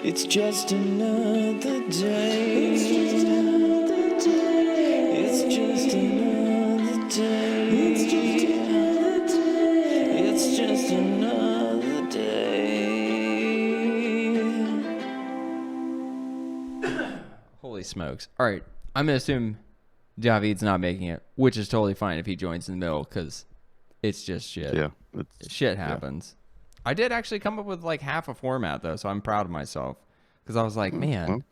It's just another day. It's just another day. It's just another day. It's just another day. It's just another day. Holy smokes. All right. I'm going to assume Javid's not making it, which is totally fine if he joins in the middle because it's just shit. Yeah. Shit happens. I did actually come up with like half a format though, so I'm proud of myself because I was like, man,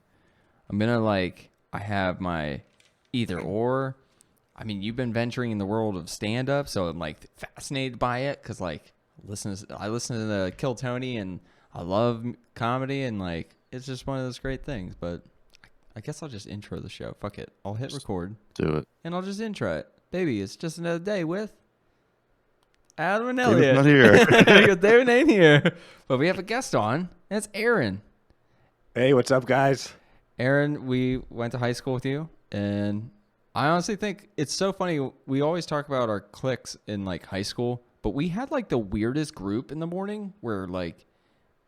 I'm gonna I have my either or. I mean, you've been venturing in the world of stand up, so I'm like fascinated by it because I listen to the Kill Tony and I love comedy and like it's just one of those great things. But I guess I'll just intro the show. Fuck it, I'll hit record. Do it. And I'll just intro it, baby. It's just another day with Adam and Elliott. David's not here. Because David ain't here. But we have a guest on, and it's Aaron. Hey, what's up, guys? Aaron, we went to high school with you, and I honestly think it's so funny. We always talk about our cliques in like high school, but we had like the weirdest group in the morning where like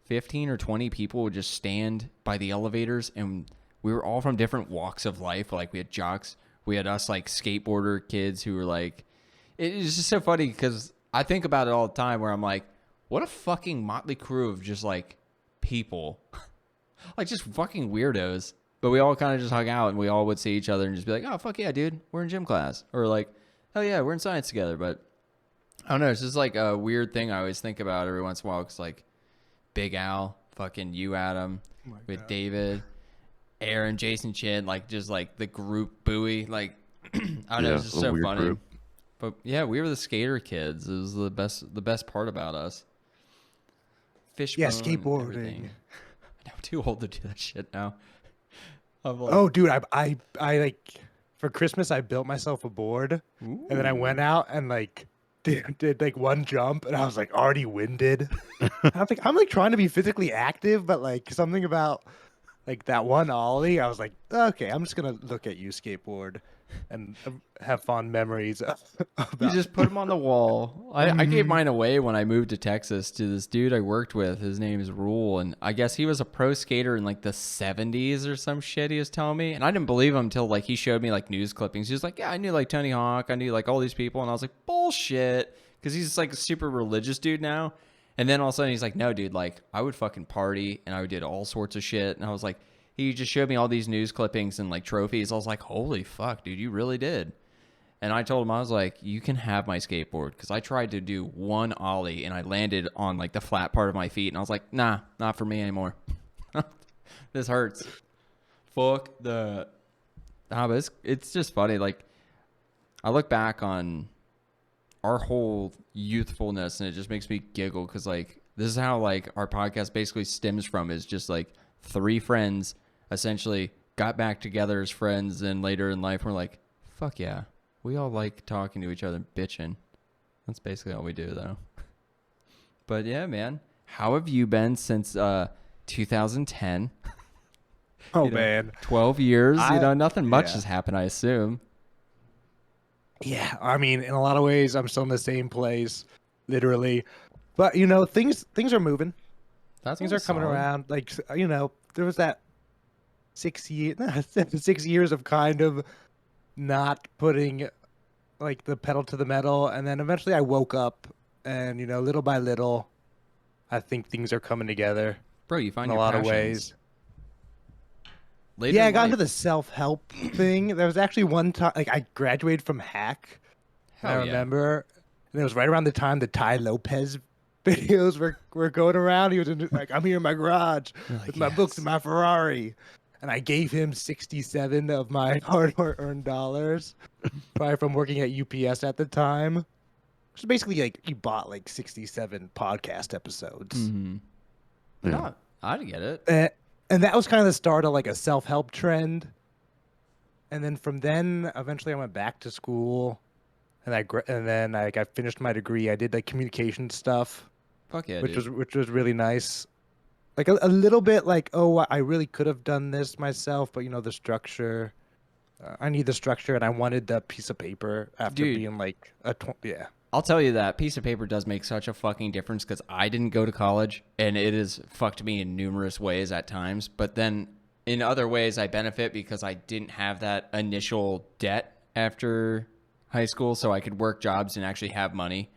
15 or 20 people would just stand by the elevators, and we were all from different walks of life. Like we had jocks, we had us like skateboarder kids who were like, it's just so funny because I think about it all the time where I'm like, what a fucking motley crew of just like people, like just fucking weirdos. But we all kind of just hung out and we all would see each other and just be like, oh, fuck yeah, dude, we're in gym class. Or like, hell yeah, we're in science together. But I don't know. It's just like a weird thing I always think about every once in a while. Cause like Big Al, fucking you, Adam, with David, Aaron, Jason, Chin, like just like the group buoy. Like, I don't know. It's just so funny. Group. But yeah, we were the skater kids. It was the best part about us. Fishbone, skateboarding. I'm too old to do that shit now. Oh, dude, I like for Christmas I built myself a board, and then I went out and like did like one jump, and I was like already winded. I'm like trying to be physically active, but like something about like that one ollie, I was like, okay, I'm just gonna look at you skateboard and have fond memories. You just put them on the wall. I gave mine away when I moved to Texas to this dude I worked with. His name is Rule, and I guess he was a pro skater in like the 70s or some shit he was telling me. And I didn't believe him until like he showed me like news clippings. He was like, yeah, I knew like Tony Hawk. I knew like all these people. And I was like, bullshit. Because he's just like a super religious dude now. And then all of a sudden he's like, no, dude, like I would fucking party and I did all sorts of shit. And I was like, he just showed me all these news clippings and like trophies. I was like, holy fuck, dude, you really did. And I told him, I was like, you can have my skateboard. Because I tried to do one ollie and I landed on like the flat part of my feet. And I was like, nah, not for me anymore. This hurts. Fuck the... Nah, but it's just funny. Like, I look back on our whole youthfulness and it just makes me giggle. Because like, this is how like our podcast basically stems from, is just like 3 friends essentially got back together as friends, and later in life we're like, fuck yeah, we all like talking to each other and bitching. That's basically all we do though. But yeah, man, how have you been since 2010? Oh man, 12 years. Nothing much has happened, I assume. Yeah, I mean, in a lot of ways I'm still in the same place, literally, but you know, things are moving. Things are coming around. Like, you know, there was that 6 years of kind of not putting like the pedal to the metal, and then eventually I woke up, and you know, little by little, I think things are coming together. Bro, you find in a lot of ways. Later I got into the self-help thing. There was actually one time, like I graduated from Hack. I remember, and it was right around the time the Ty Lopez videos were going around. He was like, I'm here in my garage with my books and my Ferrari. And I gave him 67 of my hard-earned dollars, probably from working at UPS at the time. Which is basically like he bought like 67 podcast episodes. Mm-hmm. Yeah, I get it. And that was kind of the start of like a self-help trend. And then from then, eventually I went back to school, and then I finished my degree. I did like communication stuff. Fuck yeah, which was really nice. Like a little bit like, oh, I really could have done this myself, but you know, the I need the structure, and I wanted the piece of paper after being like I'll tell you that piece of paper does make such a fucking difference because I didn't go to college and it has fucked me in numerous ways at times. But then in other ways, I benefit because I didn't have that initial debt after high school, so I could work jobs and actually have money.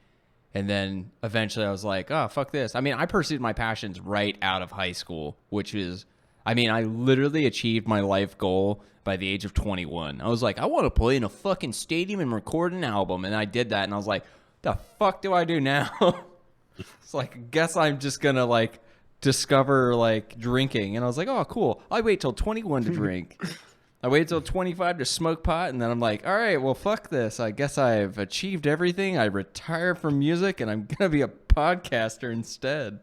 And then eventually I was like, oh, fuck this. I mean, I pursued my passions right out of high school, which is, I mean, I literally achieved my life goal by the age of 21. I was like, I want to play in a fucking stadium and record an album. And I did that. And I was like, the fuck do I do now? It's like, I guess I'm just going to like discover like drinking. And I was like, oh, cool. I wait till 21 to drink. I waited till 25 to smoke pot, and then I'm like, all right, well, fuck this. I guess I've achieved everything. I retire from music, and I'm going to be a podcaster instead.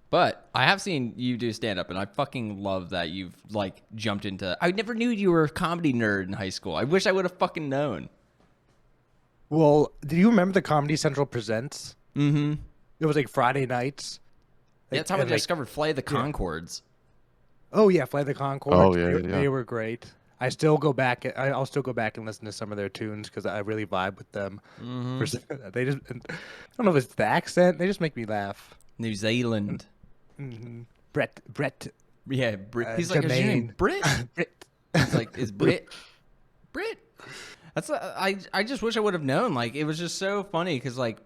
But I have seen you do stand-up, and I fucking love that you've, like, jumped into... I never knew you were a comedy nerd in high school. I wish I would have fucking known. Well, do you remember the Comedy Central Presents? Mm-hmm. It was, like, Friday nights. Yeah, that's how I discovered Flight of the Conchords. Oh yeah, Flight of the Conchords. Oh yeah, They were great. I'll still go back and listen to some of their tunes because I really vibe with them. Mm-hmm. They just, I don't know if it's the accent. They just make me laugh. New Zealand. Mm-hmm. Brett. Yeah, Brit. He's like, is your name Brit? Brit. He's like, is Brit? That's I just wish I would have known. Like, it was just so funny because like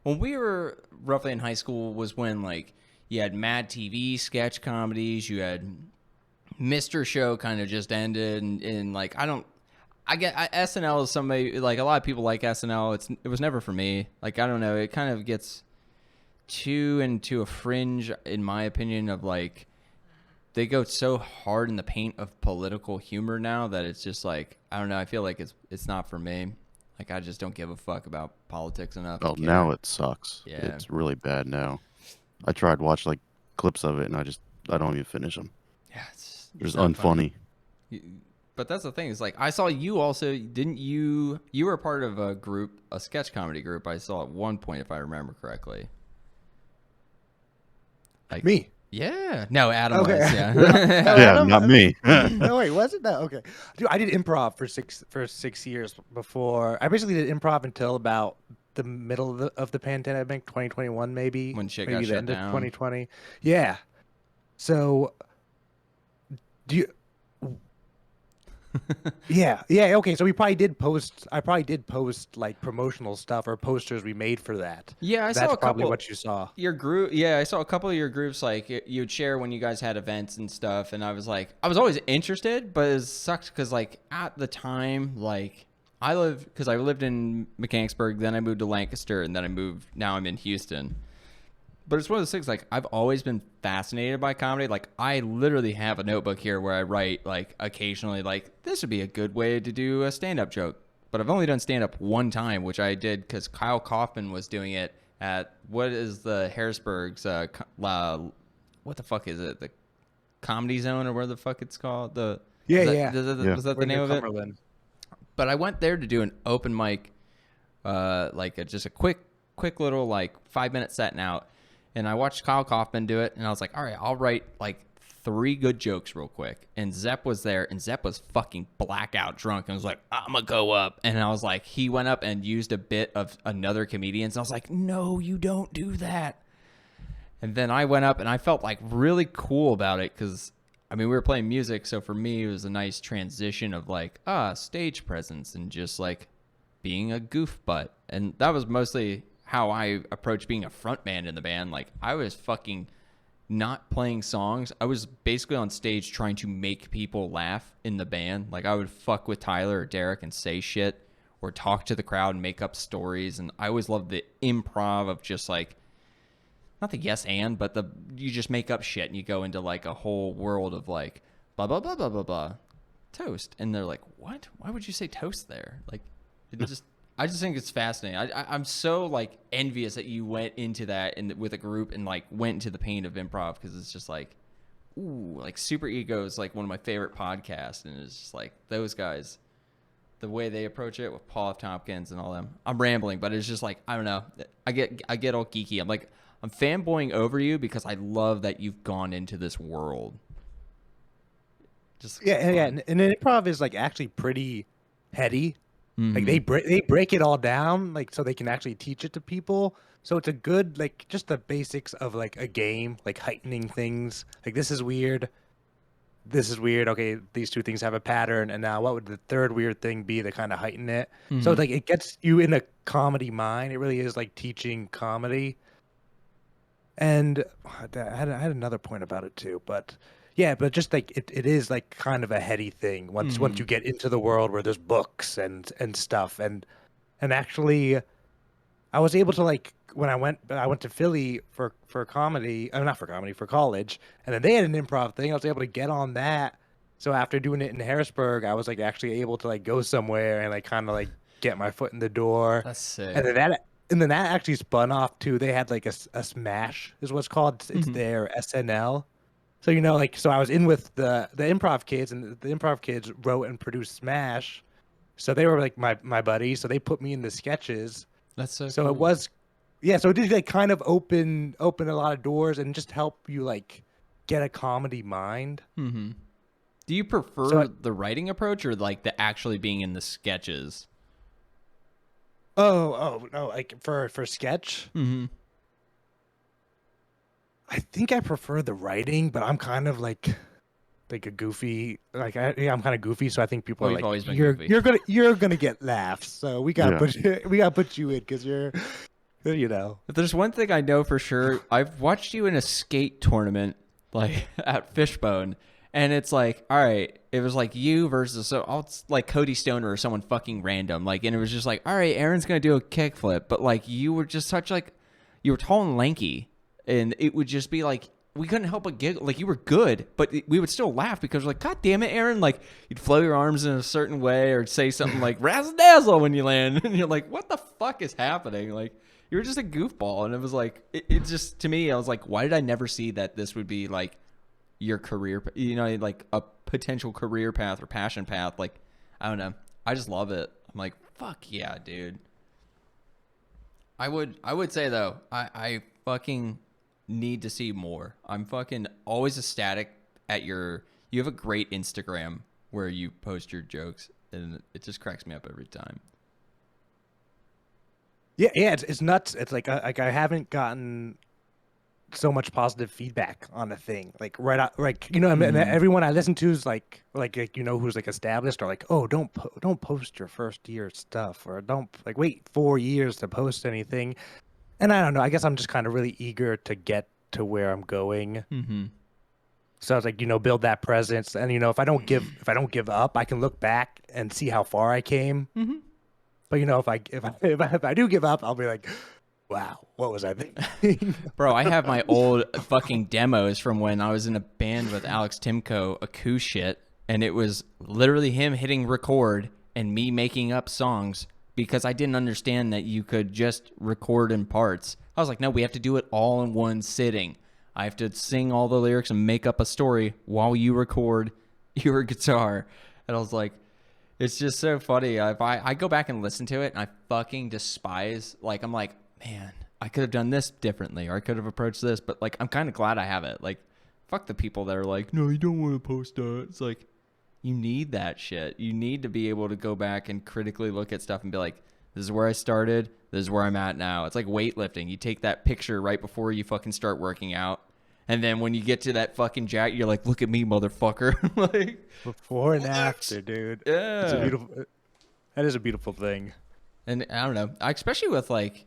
when we were roughly in high school was when like. You had Mad TV sketch comedies. You had Mr. Show kind of just ended, and like SNL is somebody like a lot of people like SNL. It was never for me. Like I don't know. It kind of gets too into a fringe, in my opinion, of like they go so hard in the paint of political humor now that it's just like I don't know. I feel like it's not for me. Like I just don't give a fuck about politics enough. Oh, now it sucks. Yeah. It's really bad now. I tried to watch like clips of it, and I don't even finish them. Yeah, It's so unfunny. But that's the thing is like I saw you also didn't you were part of a sketch comedy group I saw at one point if I remember correctly. Like, Me. Yeah. No, Adam Okay. was, yeah. Yeah, not me. No, wait, was it? No, okay. Dude, I did improv for 6 years before. I basically did improv until about the middle of the pandemic, 2021 maybe. When shit maybe got the shut end down. of 2020. Yeah. So, do you? Yeah. Okay. So I probably did post like promotional stuff or posters we made for that. Yeah, I saw That's a probably couple what you saw. your group. Yeah, I saw a couple of your groups like you'd share when you guys had events and stuff and I was always interested, but it sucked cuz like at the time like I lived in Mechanicsburg, then I moved to Lancaster, and then now I'm in Houston. But it's one of those things, like, I've always been fascinated by comedy. Like, I literally have a notebook here where I write, like, occasionally, like, this would be a good way to do a stand-up joke. But I've only done stand-up one time, which I did because Kyle Kaufman was doing it at, what is the Harrisburg's, what the fuck is it? The Comedy Zone, or where the fuck it's called? Was that the name of it? Cumberland. But I went there to do an open mic, just a quick little like 5-minute set and out. And I watched Kyle Kaufman do it, and I was like, all right, I'll write like 3 good jokes real quick. And Zepp was there, and Zepp was fucking blackout drunk and was like, I'm gonna go up. And I was like, he went up and used a bit of another comedian's. And I was like, no, you don't do that. And then I went up, and I felt like really cool about it because I mean, we were playing music, so for me, it was a nice transition of like, stage presence and just like being a goof butt. And that was mostly how I approached being a front man in the band. Like, I was fucking not playing songs. I was basically on stage trying to make people laugh in the band. Like, I would fuck with Tyler or Derek and say shit or talk to the crowd and make up stories. And I always loved the improv of just like, not the yes and, but you just make up shit and you go into like a whole world of like blah blah blah blah blah blah toast, and they're like, what? Why would you say toast there? Like, I just think it's fascinating. I'm so like envious that you went into that with a group and like went into the pain of improv because it's just like, ooh, like Super Ego is like one of my favorite podcasts, and it's just like those guys, the way they approach it with Paul F. Tompkins and all them. I'm rambling, but it's just like I don't know. I get all geeky. I'm fanboying over you because I love that you've gone into this world. Yeah. And improv is like actually pretty heady. Like they break it all down like so they can actually teach it to people. So it's a good like just the basics of like a game, like heightening things. Like this is weird. This is weird. Okay, these two things have a pattern, and now what would the third weird thing be to kind of heighten it? So like it gets you in a comedy mind. It really is like teaching comedy. And I had another point about it too, but yeah, but just like it is like kind of a heady thing once you get into the world where there's books and stuff and actually I was able to like when I went to Philly for comedy, not for comedy, for college, and then they had an improv thing. I was able to get on that. So after doing it in Harrisburg, I was like actually able to like go somewhere and like kind of like get my foot in the door. That's sick. And then that actually spun off too. They had like a smash is what's called. It's their SNL. So like so I was in with the improv kids, and the improv kids wrote and produced Smash. So they were like my buddies. So they put me in the sketches. That's so So cool. it was, yeah. So it did like kind of open a lot of doors and just help you like get a comedy mind. Do you prefer So the writing approach or like the actually being in the sketches? Oh no, like for sketch. I think I prefer the writing, but I'm kind of like a goofy, like I'm kind of goofy, so I think people are you've like, always been you're goofy. you're gonna get laughs, so we gotta Yeah. put you in because you're, If there's one thing I know for sure, I've watched you in a skate tournament, like at Fishbone, and it's like, all right, it was like you versus it's like Cody Stoner or someone fucking random, like, and it was just like, all right, Aaron's gonna do a kickflip, but like you were just such like, you were tall and lanky, and it would just be like we couldn't help but giggle. Like you were good, but we would still laugh because we're like, God damn it, Aaron! Like you'd flow your arms in a certain way or say something like razzle dazzle when you land, and you're like, what the fuck is happening? Like you were just a goofball, and it was like it just to me, I was like, why did I never see that this would be like your career? Like a potential career path or passion path. Like I don't know, I just love it. I'm like, fuck yeah, dude. I would say though, I fucking need to see more. I'm fucking always ecstatic at you have a great Instagram where you post your jokes, and it just cracks me up every time. Yeah, it's nuts. It's like I haven't gotten so much positive feedback on a thing. Like right out, like I mean, everyone I listen to is like who's like established or like, oh, don't post your first year stuff, or don't like wait 4 years to post anything. And I don't know. I guess I'm just kind of really eager to get to where I'm going. So I was like, build that presence, and if I don't give up, I can look back and see how far I came. But if I do give up, I'll be like, wow, what was I thinking? Bro, I have my old fucking demos from when I was in a band with Alex Timko, Aku shit, and it was literally him hitting record and me making up songs because I didn't understand that you could just record in parts. I was like, no, we have to do it all in one sitting. I have to sing all the lyrics and make up a story while you record your guitar. And I was like, it's just so funny. I go back and listen to it, and I fucking despise, like, I'm like, man, I could have done this differently, or I could have approached this, but like, I'm kind of glad I have it. Like, fuck the people that are like, no, you don't want to post that. It's like, you need that shit. You need to be able to go back and critically look at stuff and be like, this is where I started. This is where I'm at now. It's like weightlifting. You take that picture right before you fucking start working out. And then when you get to that fucking jack, you're like, look at me, motherfucker. Like Before and after, dude. Yeah. That is a beautiful thing. And I don't know, especially with like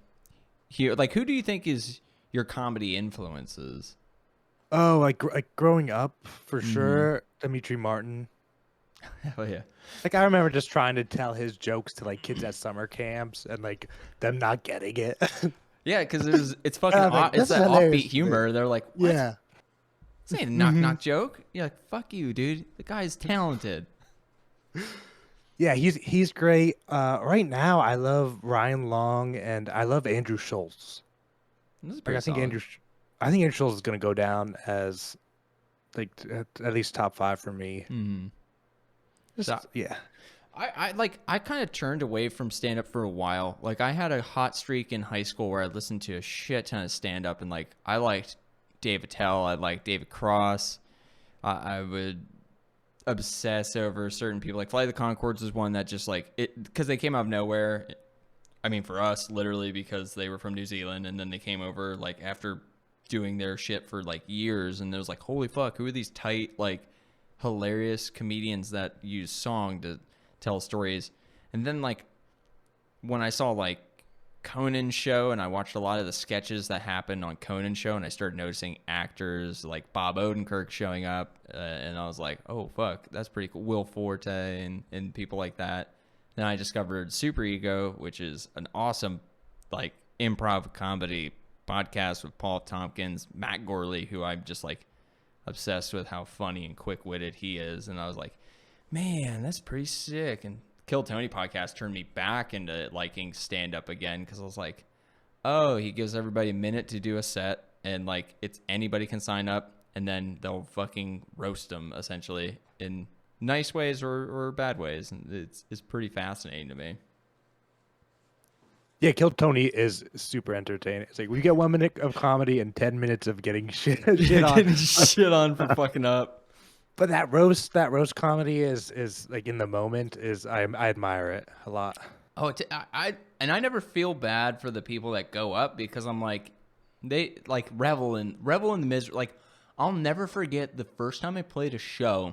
here, like who do you think is your comedy influences? Oh, like growing up for sure, Dimitri Martin. Hell yeah. Like I remember just trying to tell his jokes to like kids at summer camps and like them not getting it. Yeah, because it's fucking like, it's this is that hilarious, offbeat humor. They're like, what? Yeah. This ain't a knock joke. You're like, fuck you, dude. The guy's talented. Yeah, he's great. Right now, I love Ryan Long and I love Andrew Schultz. This is Like, I think Andrew Schultz is gonna go down as like at least top 5 for me. Yeah. I kind of turned away from stand up for a while. Like I had a hot streak in high school where I listened to a shit ton of stand up, and like I liked Dave Attell, I liked David Cross. I would obsess over certain people. Like Flight of the Conchords is one that just like it because they came out of nowhere. I mean, for us, literally because they were from New Zealand and then they came over like after doing their shit for like years, and it was like, holy fuck, who are these tight, like hilarious comedians that use song to tell stories? And then like when I saw like Conan's show and I watched a lot of the sketches that happened on Conan's show, and I started noticing actors like Bob Odenkirk showing up, and I was like, oh fuck, that's pretty cool. Will Forte and people like that. Then I discovered Super Ego, which is an awesome like improv comedy podcast with Paul Tompkins, Matt Gorley, who I'm just like obsessed with how funny and quick-witted he is. And I was like, man, that's pretty sick. And Kill Tony podcast turned me back into liking stand-up again, because I was like, oh, he gives everybody a minute to do a set, and like it's anybody can sign up, and then they'll fucking roast them essentially in nice ways or bad ways. And it's pretty fascinating to me. Yeah, Kill Tony is super entertaining. It's like we get 1 minute of comedy and 10 minutes of getting shit on. Getting shit on for fucking up. But that roast comedy is like in the moment I admire it a lot. Oh, I never feel bad for the people that go up, because I'm like, they like revel in the misery. Like, I'll never forget the first time I played a show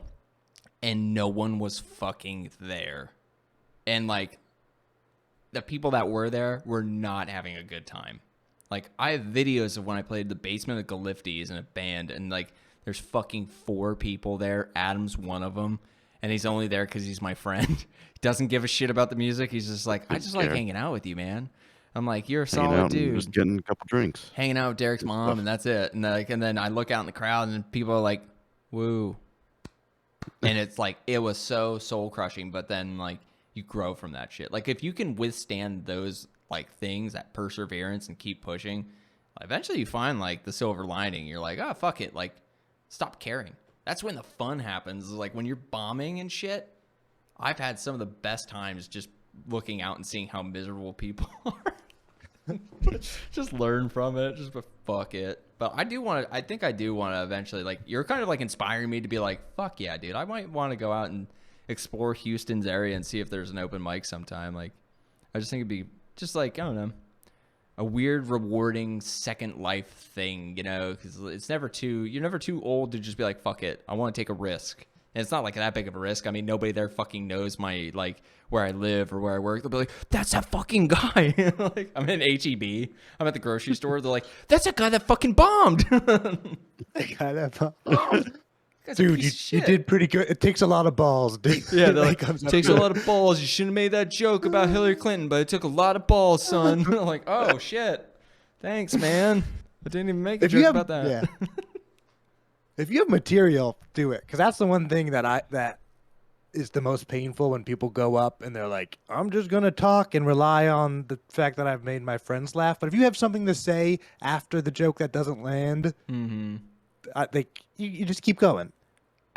and no one was fucking there, and like the people that were there were not having a good time. Like, I have videos of when I played the basement of Galifties in a band, and like there's fucking 4 people there. Adam's one of them, and he's only there because he's my friend. He doesn't give a shit about the music. He's just like, I just like hanging out with you, man. I'm like, you're a solid dude. Just getting a couple drinks. Hanging out with Derek's mom, and that's it. And like, and then I look out in the crowd, and people are like, woo. And it's like, it was so soul crushing, but then like you grow from that shit. Like, if you can withstand those like things, that perseverance, and keep pushing, eventually you find like the silver lining. You're like, oh, fuck it. Like, stop caring. That's when the fun happens. Is like when you're bombing and shit. I've had some of the best times just looking out and seeing how miserable people are. Just learn from it. Just fuck it. But I think I do want to eventually, like, you're kind of like inspiring me to be like, fuck yeah, dude. I might want to go out and explore Houston's area and see if there's an open mic sometime. Like, I just think it'd be just like, I don't know, a weird, rewarding second life thing, you know, because you're never too old to just be like, fuck it, I want to take a risk. And it's not like that big of a risk. I mean, nobody there fucking knows my, like, where I live or where I work. They'll be like, that's that fucking guy. Like, I'm in HEB. I'm at the grocery store. They're like, that's that guy that fucking bombed. Dude, you did pretty good. It takes a lot of balls, dude. Yeah, they're like, it takes a lot of balls. You shouldn't have made that joke about Hillary Clinton, but it took a lot of balls, son. I'm like, oh, shit. Thanks, man. I didn't even make a joke about that. Yeah. If you have material, do it. Because that's the one thing that is the most painful, when people go up and they're like, I'm just going to talk and rely on the fact that I've made my friends laugh. But if you have something to say after the joke that doesn't land, you just keep going.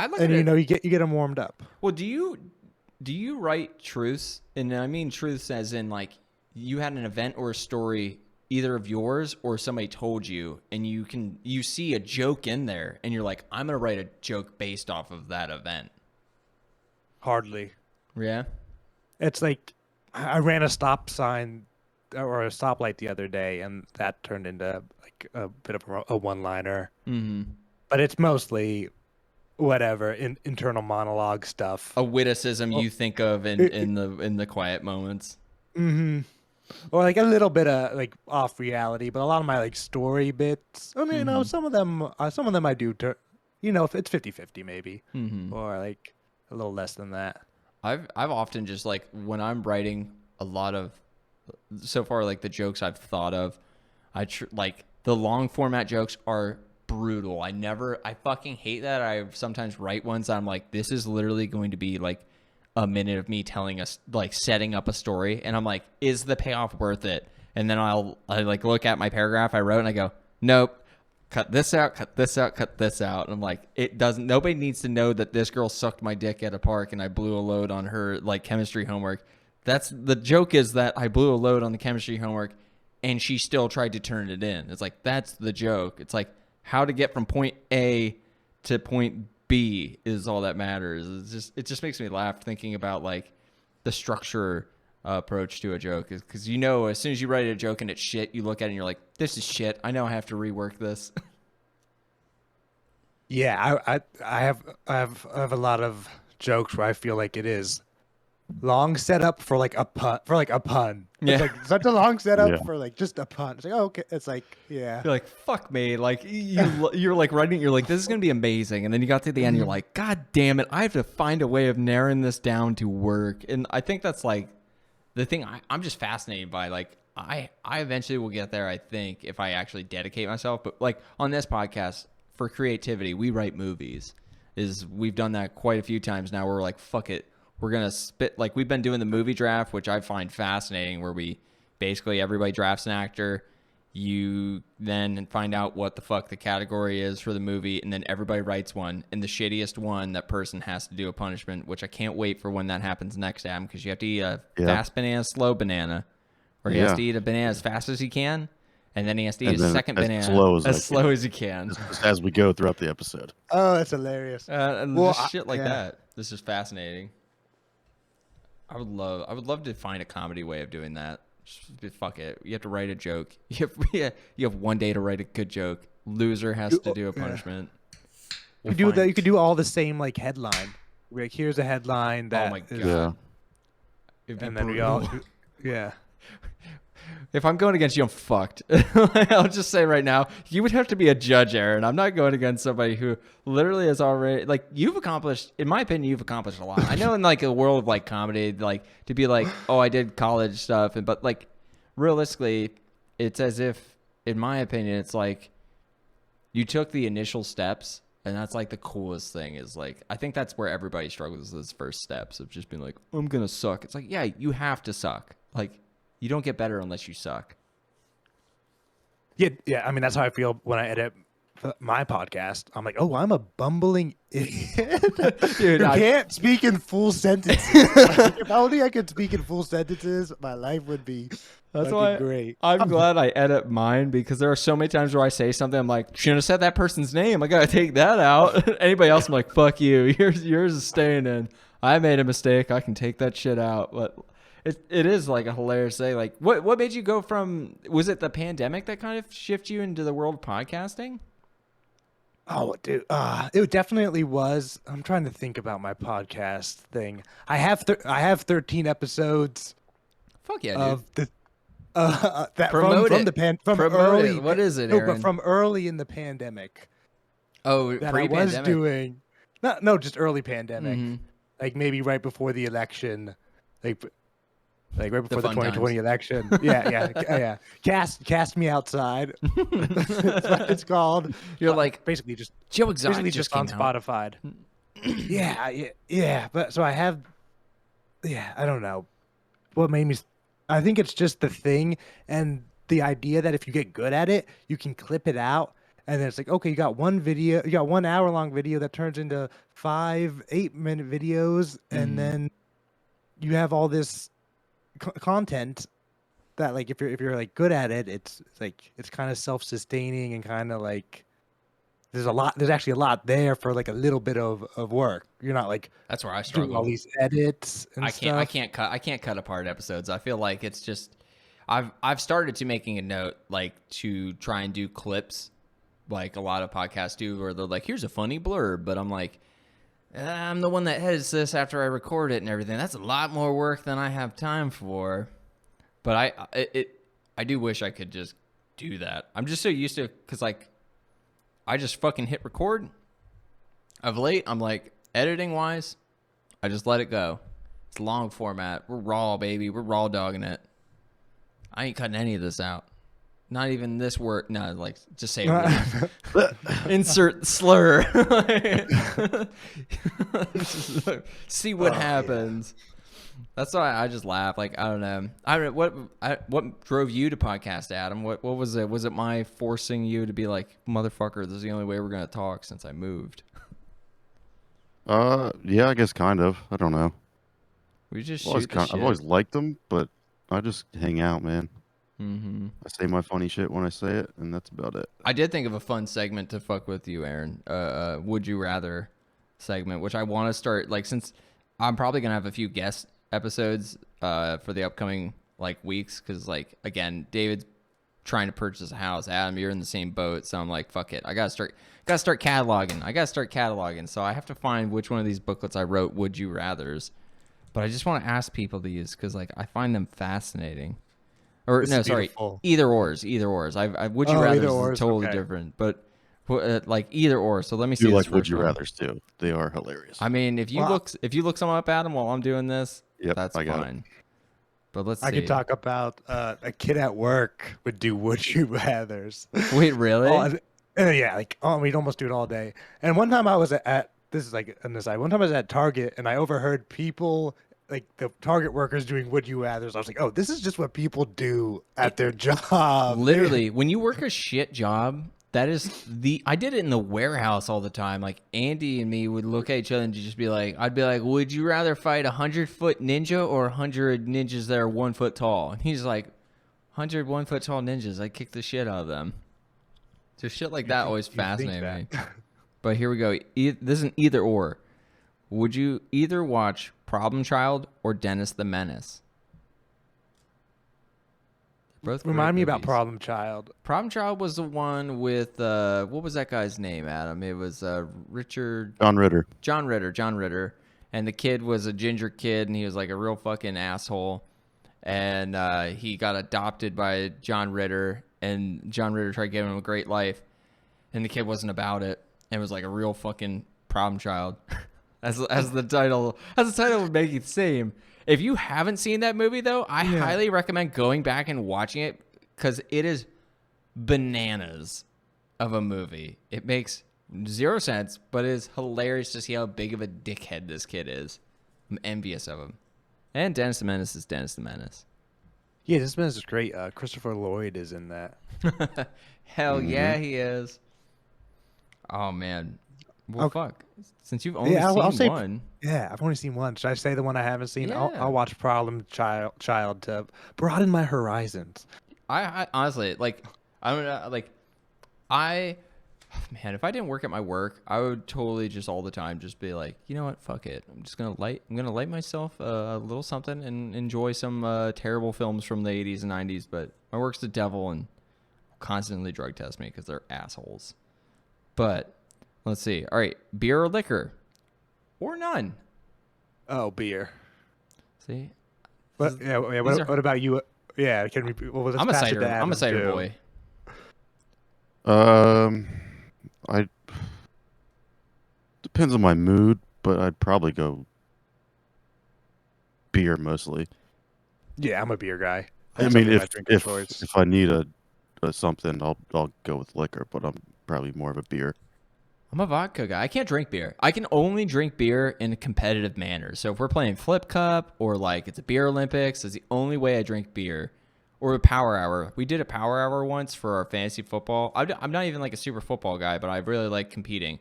You get them warmed up. Well, do you write truths? And I mean truths as in, like, you had an event or a story, either of yours or somebody told you, and you see a joke in there and you're like, I'm gonna write a joke based off of that event. Hardly. Yeah. It's like, I ran a stop sign or a stoplight the other day, and that turned into like a bit of a one-liner. Mm-hmm. But it's mostly whatever internal monologue stuff. A witticism you think of in the quiet moments. Mm-hmm. Or like a little bit of like off reality, but a lot of my like story bits. I mean, you know, some of them I do. If it's 50-50 maybe, or like a little less than that. I've often just, like, when I'm writing a lot of, so far, like, the jokes I've thought of, like, the long format jokes are brutal. I fucking hate that. I sometimes write ones that I'm like, this is literally going to be like a minute of me telling us, like, setting up a story, and I'm like, is the payoff worth it? And then I like look at my paragraph I wrote and I go, nope, cut this out, cut this out, cut this out. And I'm like, nobody needs to know that this girl sucked my dick at a park and I blew a load on her, like, chemistry homework. That's the joke, is that I blew a load on the chemistry homework and she still tried to turn it in. It's like, that's the joke. It's like how to get from point A to point be is all that matters. It just makes me laugh thinking about like the structure approach to a joke, because as soon as you write a joke and it's shit, you look at it and you're like, this is shit. I know I have to rework this. Yeah, I have a lot of jokes where I feel like it is long setup for like a pun. Yeah. It's like such a long setup Yeah. for like just a pun. It's like, oh, okay. It's like, yeah. You're like, fuck me. Like you're like writing, you're like, this is going to be amazing. And then you got to the end, you're like, God damn it. I have to find a way of narrowing this down to work. And I think that's like the thing I'm just fascinated by. Like I eventually will get there, I think, if I actually dedicate myself. But like on this podcast for creativity, we write movies. We've done that quite a few times now. We're like, fuck it. We're going to spit, like we've been doing the movie draft, which I find fascinating, where we basically everybody drafts an actor. You then find out what the fuck the category is for the movie, and then everybody writes one. And the shittiest one, that person has to do a punishment, which I can't wait for when that happens next, Adam, because you have to eat a fast banana, slow banana, or he has to eat a banana as fast as he can, and then he has to eat a second banana as slow as he can. Just as we go throughout the episode. Oh, that's hilarious. And just shit like that. This is fascinating. I would love to find a comedy way of doing that. Just, fuck it. You have to write a joke. You have one day to write a good joke. Loser has to do a punishment. You could do that. You could do all the same like headline. Like, here's a headline that. Oh my god. Yeah. And then we all. Yeah. If I'm going against you, I'm fucked. I'll just say right now, you would have to be a judge, Aaron. I'm not going against somebody who literally has already, like, you've accomplished, in my opinion, you've accomplished a lot. I know in like a world of like comedy, like to be like, oh, I did college stuff, but like realistically, it's as if, in my opinion, it's like you took the initial steps, and that's like the coolest thing is like, I think that's where everybody struggles with those first steps of just being like, I'm going to suck. It's like, yeah, you have to suck. Like, you don't get better unless you suck. Yeah. I mean, that's how I feel when I edit my podcast. I'm like, oh, I'm a bumbling idiot Dude, who can't speak in full sentences. Like, if only I could speak in full sentences, my life would be great. I'm glad I edit mine, because there are so many times where I say something, I'm like, shouldn't have said that person's name. I gotta take that out. Anybody else, I'm like, fuck you. Yours is staying in. I made a mistake. I can take that shit out. But it is like a hilarious thing. Like, what made you go from? Was it the pandemic that kind of shifted you into the world of podcasting? Oh, dude, it definitely was. I'm trying to think about my podcast thing. I have 13 episodes. Fuck yeah, of dude. The that Promote from it. the from Promote early. it. What is it, No, Aaron? but from early in the pandemic. Oh, that pre-pandemic. I was doing. No, just early pandemic. Mhm. Like maybe right before the election, like right before the fun 2020 times. election. Yeah. Cast me outside. That's what it's called. You're like, basically just Joe Exotic basically just just on came out. Spotify. yeah. But so I have. Yeah, I don't know what made me. I think it's just the thing and the idea that if you get good at it, you can clip it out. And then it's like, okay, you got one 1 hour long video that turns into 5-8 minute videos. And then you have all this content that, like, if you're like good at it, it's like, it's kind of self-sustaining and kind of like, there's actually a lot there for like a little bit of work. You're not like, That's where I doing struggle. all these edits and stuff. I can't cut apart episodes. I feel like it's just, I've started to making a note, like, to try and do clips, like a lot of podcasts do, where they're like, here's a funny blurb, but I'm like, I'm the one that edits this after I record it and everything. That's a lot more work than I have time for. But I do wish I could just do that. I'm just so used to, because like, I just fucking hit record. Of late, I'm like, editing wise, I just let it go. It's long format. We're raw, baby. We're raw dogging it. I ain't cutting any of this out. Not even this word. No, like, just say it. Insert slur. See what happens. That's why I just laugh. Like, I don't know. What drove you to podcast, Adam? What was it? Was it my forcing you to be like, motherfucker, this is the only way we're gonna talk since I moved? Yeah, I guess kind of. I don't know. We just I've shoot the shit. I've always liked them, but I just hang out, man. Mm-hmm. I say my funny shit when I say it, and that's about it. I did think of a fun segment to fuck with you, Aaron. Would you rather? segment, which I want to start, like, since I'm probably gonna have a few guest episodes for the upcoming like weeks, because like again, David's trying to purchase a house. Adam, you're in the same boat, so I'm like, fuck it, I gotta start cataloging. So I have to find which one of these booklets I wrote would you rathers, but I just want to ask people these because like I find them fascinating. Or This no, is sorry, beautiful. either ors. I would you Oh, rather either is ors, totally okay. different, but like either or. So let me I see do this like Would first You one. Rather's too. They are hilarious. I mean, if you Well, look some up, Adam, while I'm doing this, Yep, that's I got it. fine. But let's see. I could talk about a kid at work would do would you rather's. Wait, really? Yeah, like we'd almost do it all day. And one time I was at this is like on the side. One time I was at Target and I overheard people like the Target workers doing would you rather's. I was like, oh, this is just what people do at their job. Literally, when you work a shit job, that is I did it in the warehouse all the time. Like Andy and me would look at each other and just be like, I'd be like, would you rather fight 100-foot ninja or 100 ninjas that are 1 foot tall? And he's like, 100 1 foot tall ninjas. I kick the shit out of them. So shit like that always fascinated me. But here we go. This is an either or. Would you either watch Problem Child or Dennis the Menace? Both Remind great me about movies. Problem Child. Problem Child was the one with what was that guy's name, Adam? It was Richard John Ritter. John Ritter, and the kid was a ginger kid, and he was like a real fucking asshole, and he got adopted by John Ritter, and John Ritter tried giving him a great life, and the kid wasn't about it, and was like a real fucking problem child, as the title would make it seem. If you haven't seen that movie, though, I highly recommend going back and watching it because it is bananas of a movie. It makes 0 sense, but it is hilarious to see how big of a dickhead this kid is. I'm envious of him. And Dennis the Menace is Dennis the Menace. Yeah, this man is great. Christopher Lloyd is in that. Hell yeah, he is. Oh, man. Well, fuck. Since you've only I'll seen say one. Yeah, I've only seen one. Should I say the one I haven't seen? Yeah. I'll watch Problem Child to broaden my horizons. I honestly, like, I don't know, like, man, if I didn't work at my work, I would totally just all the time just be like, you know what, fuck it. I'm gonna light myself a little something and enjoy some terrible films from the 80s and 90s. But my work's the devil and constantly drug test me because they're assholes. But let's see. All right, beer or liquor, or none. Oh, beer. See, What? Yeah. What about you? Yeah. Can we? Well, let's I'm a pass it cider. to I'm a Adam, cider too. boy. I depends on my mood, but I'd probably go beer mostly. Yeah, I'm a beer guy. I That's mean, something I if drink of if choice. if I need a something, I'll go with liquor, but I'm probably more of a beer. I'm a vodka guy. I can't drink beer. I can only drink beer in a competitive manner. So if we're playing Flip Cup or like it's a beer Olympics, that's the only way I drink beer. Or a power hour. We did a power hour once for our fantasy football. I'm not even like a super football guy, but I really like competing.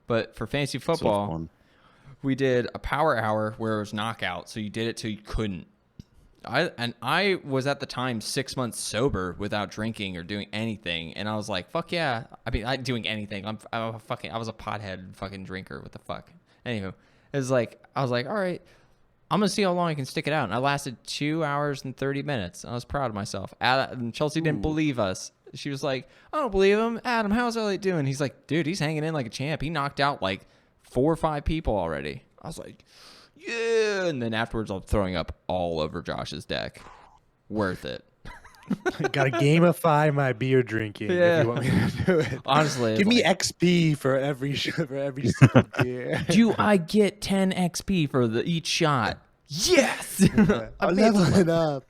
But for fantasy So football, fun. we did a power hour where it was knockout. So you did it till you couldn't. I was at the time 6 months sober without drinking or doing anything, and I was like, "Fuck yeah!" I mean, I'm doing anything. I was a pothead fucking drinker. What the fuck? Anywho, it was like I was like, "All right, I'm gonna see how long I can stick it out." And I lasted 2 hours and 30 minutes. I was proud of myself. And Chelsea didn't believe us. She was like, "I don't believe him." Adam, how's Elliott doing? He's like, "Dude, he's hanging in like a champ. He knocked out like 4 or 5 people already." I was like, yeah, and then afterwards I'm throwing up all over Josh's deck. Worth it. Gotta gamify my beer drinking Yeah. if you want me to do it. Honestly, Give me XP for every sip of beer. do I get 10 XP for each shot? Yes. I'm leveling up.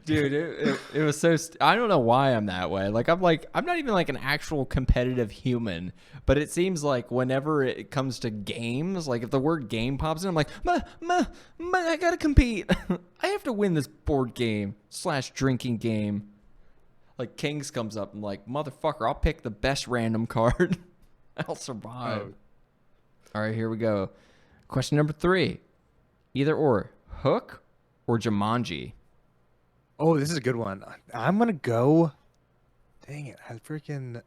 Dude, it was so I don't know why I'm that way. I'm not even like an actual competitive human, but it seems like whenever it comes to games, like if the word game pops in, I'm like, I gotta compete. I have to win this board game / drinking game. Like Kings comes up, I'm like, motherfucker, I'll pick the best random card. I'll survive. All right, here we go. Question number 3. Either or, Hook or Jumanji? Oh, this is a good one. I'm gonna go. Dang it! I freaking.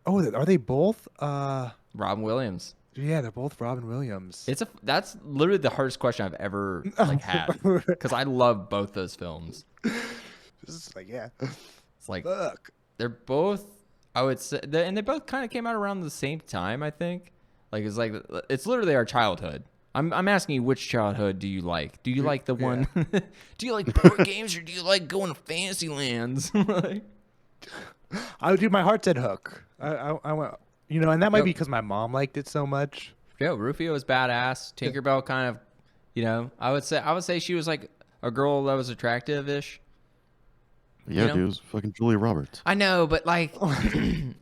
Oh, are they both? Robin Williams. Yeah, they're both Robin Williams. That's literally the hardest question I've ever like had because I love both those films. This is like, yeah. It's like Fuck. they're both, I would say, and they both kind of came out around the same time. I think it's literally our childhood. I'm asking you, which childhood do you like? Do you like the one? Do you like board games or do you like going to fantasy lands? Like, I would do. My heart said Hook. I went. And that might be because my mom liked it so much. yeah, Rufio was badass. Tinkerbell kind of, I would say she was like a girl that was attractive-ish. Yeah, dude, it was fucking Julia Roberts. I know, but like, You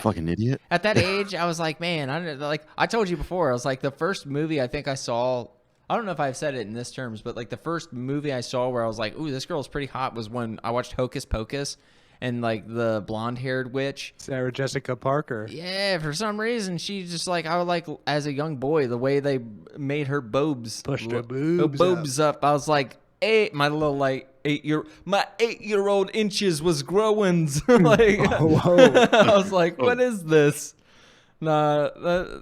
fucking idiot. at that age, I was like, man, I told you before, I was like, the first movie I think I saw, I don't know if I've said it in this terms, but like the first movie I saw where I was like, ooh, this girl's pretty hot was when I watched Hocus Pocus and like the blonde-haired witch. Sarah Jessica Parker. Yeah, for some reason, she just like, I would like, as a young boy, the way they made her boobs. Pushed her boobs up. I was like, my little like, 8-year-old inches was growing. Like, Whoa. I was like, what is this? Nah,